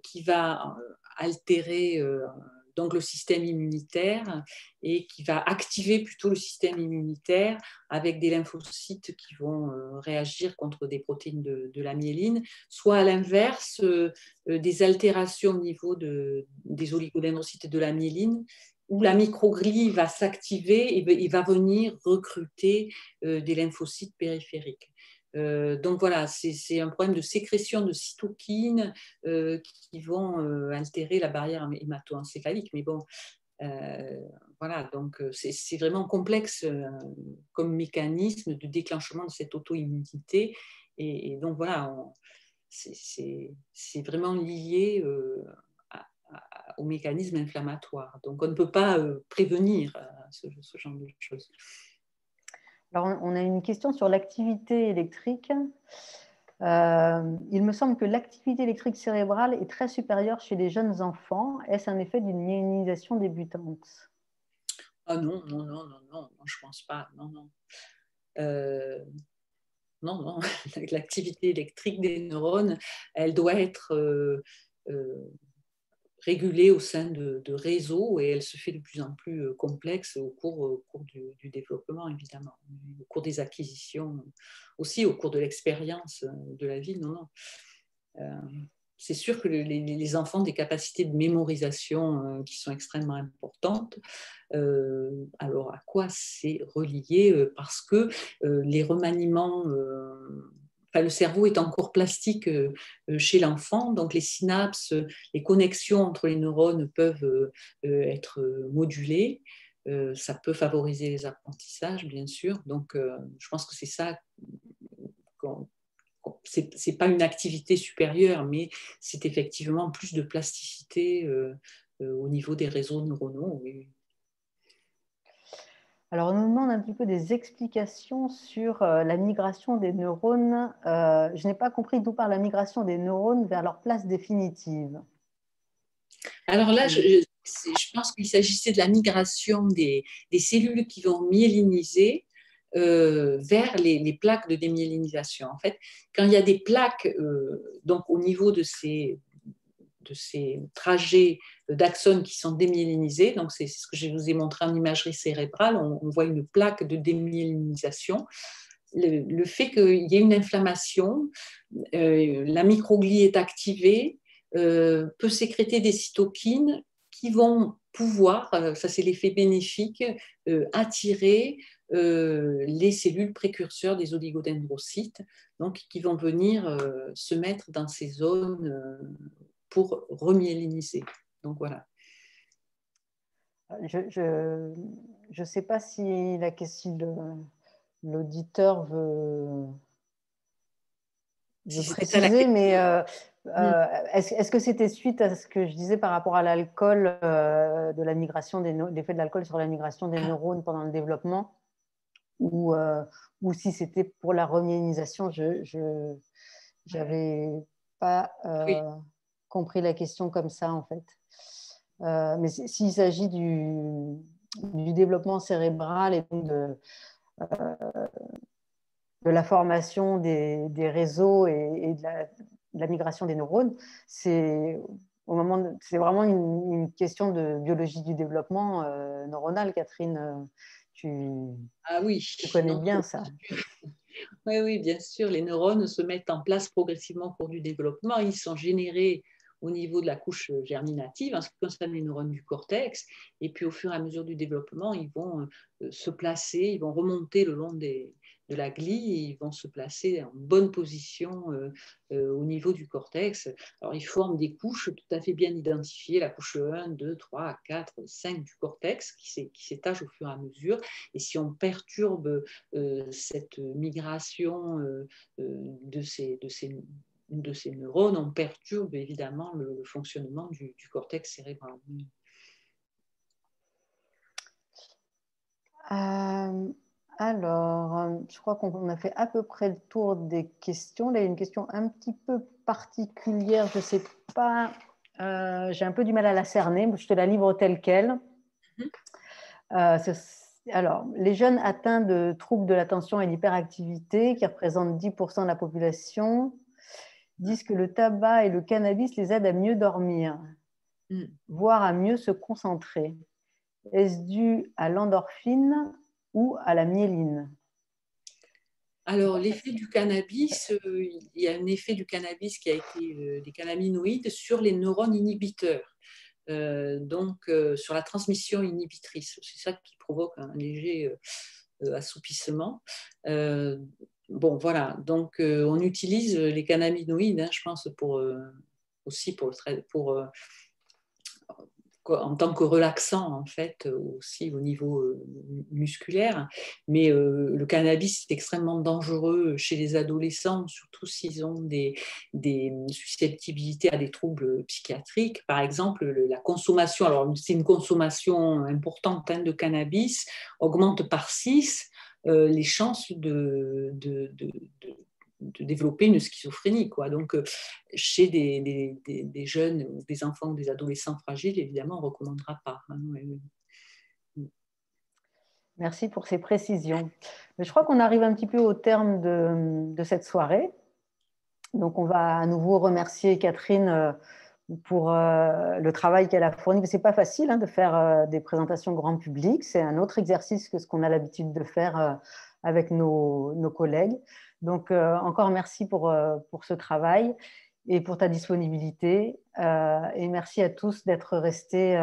qui va altérer donc le système immunitaire et qui va activer plutôt le système immunitaire avec des lymphocytes qui vont réagir contre des protéines de la myéline, soit à l'inverse, des altérations au niveau des oligodendrocytes de la myéline où la microglie va s'activer et il va venir recruter des lymphocytes périphériques. Donc voilà, c'est un problème de sécrétion de cytokines qui vont altérer la barrière hémato-encéphalique. Mais bon, voilà, donc c'est vraiment complexe comme mécanisme de déclenchement de cette auto-immunité. Et donc voilà, c'est vraiment lié au mécanisme inflammatoire. Donc, on ne peut pas prévenir ce genre de choses. Alors, on a une question sur l'activité électrique. Il me semble que l'activité électrique cérébrale est très supérieure chez les jeunes enfants. Est-ce un effet d'une myélinisation débutante? Ah non, non, non, non, non, je ne pense pas. Non, non. Non, non. L'activité électrique des neurones, elle doit être régulée au sein de réseaux et elle se fait de plus en plus complexe au cours du développement, évidemment, au cours des acquisitions, aussi au cours de l'expérience de la vie. Non, non. C'est sûr que les enfants ont des capacités de mémorisation qui sont extrêmement importantes. Alors, à quoi c'est relié? Parce que les remaniements, enfin, le cerveau est encore plastique chez l'enfant, donc les synapses, les connexions entre les neurones peuvent être modulées. Ça peut favoriser les apprentissages, bien sûr. Donc, je pense que c'est ça. C'est pas une activité supérieure, mais c'est effectivement plus de plasticité au niveau des réseaux neuronaux. Oui. Alors, on nous demande un petit peu des explications sur la migration des neurones. Je n'ai pas compris d'où part la migration des neurones vers leur place définitive. Alors là, je pense qu'il s'agissait de la migration des cellules qui vont myéliniser vers les plaques de démyélinisation. En fait, quand il y a des plaques, donc au niveau de ces trajets d'axones qui sont démyélinisés, donc c'est ce que je vous ai montré en imagerie cérébrale, on voit une plaque de démyélinisation. Le fait qu'il y ait une inflammation, la microglie est activée, peut sécréter des cytokines qui vont pouvoir, ça c'est l'effet bénéfique, attirer les cellules précurseurs des oligodendrocytes, donc qui vont venir se mettre dans ces zones pour remyéliniser. Donc voilà. Je sais pas si la question l'auditeur veut préciser, mais est-ce que c'était suite à ce que je disais par rapport à l'alcool, de la migration l'effet de l'alcool sur la migration des neurones pendant le développement, ou si c'était pour la remyélinisation? Je n'avais pas compris la question comme ça, en fait. Mais s'il s'agit du développement cérébral et donc de la formation des réseaux et de la migration des neurones, c'est vraiment une question de biologie du développement neuronal, Catherine. Ah oui, Tu connais donc, bien ça. oui, oui, bien sûr, les neurones se mettent en place progressivement au cours du développement. Ils sont générés au niveau de la couche germinative, en ce qui concerne les neurones du cortex. Et puis, au fur et à mesure du développement, ils vont se placer, ils vont remonter le long de la glie, et ils vont se placer en bonne position au niveau du cortex. Alors, ils forment des couches tout à fait bien identifiées, la couche 1, 2, 3, 4, 5 du cortex, qui s'étage au fur et à mesure. Et si on perturbe cette migration de ces neurones, on perturbe évidemment le fonctionnement du cortex cérébral. Alors, je crois qu'on a fait à peu près le tour des questions. Là, il y a une question un petit peu particulière, je ne sais pas, j'ai un peu du mal à la cerner, je te la livre telle quelle. Alors, les jeunes atteints de troubles de l'attention et l'hyperactivité, qui représentent 10% de la population, disent que le tabac et le cannabis les aident à mieux dormir, voire à mieux se concentrer. Est-ce dû à l'endorphine ou à la myéline? Alors, l'effet du cannabis, il y a un effet du cannabis qui a été des cannabinoïdes sur les neurones inhibiteurs, donc sur la transmission inhibitrice. C'est ça qui provoque un léger assoupissement. Bon, voilà, donc on utilise les cannabinoïdes, hein, je pense, aussi en tant que relaxant, en fait, aussi au niveau musculaire. Mais le cannabis est extrêmement dangereux chez les adolescents, surtout s'ils ont des susceptibilités à des troubles psychiatriques. Par exemple, la consommation, alors c'est une consommation importante, hein, de cannabis, augmente par 6 les chances de développer une schizophrénie, quoi. Donc, chez des jeunes, des enfants ou des adolescents fragiles, évidemment, on ne recommandera pas, hein. Merci pour ces précisions. Mais je crois qu'on arrive un petit peu au terme de cette soirée. Donc, on va à nouveau remercier Catherine pour le travail qu'elle a fourni. Ce n'est pas facile, hein, de faire des présentations grand public. C'est un autre exercice que ce qu'on a l'habitude de faire avec nos collègues. Donc, encore merci pour ce travail et pour ta disponibilité. Et merci à tous d'être restés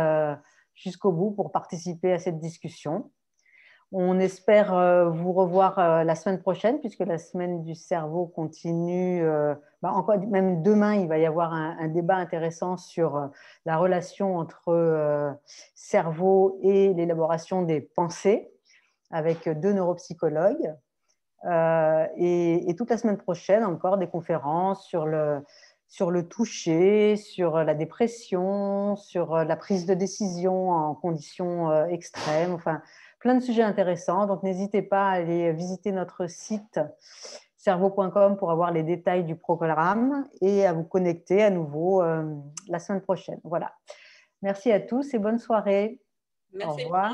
jusqu'au bout pour participer à cette discussion. On espère vous revoir la semaine prochaine, puisque la semaine du cerveau continue. Encore, même demain, il va y avoir un débat intéressant sur la relation entre cerveau et l'élaboration des pensées, avec 2 neuropsychologues. Et toute la semaine prochaine, encore des conférences sur le toucher, sur la dépression, sur la prise de décision en conditions extrêmes, enfin, plein de sujets intéressants. Donc, n'hésitez pas à aller visiter notre site cerveau.com pour avoir les détails du programme et à vous connecter à nouveau la semaine prochaine. Voilà. Merci à tous et bonne soirée. Merci. Au revoir.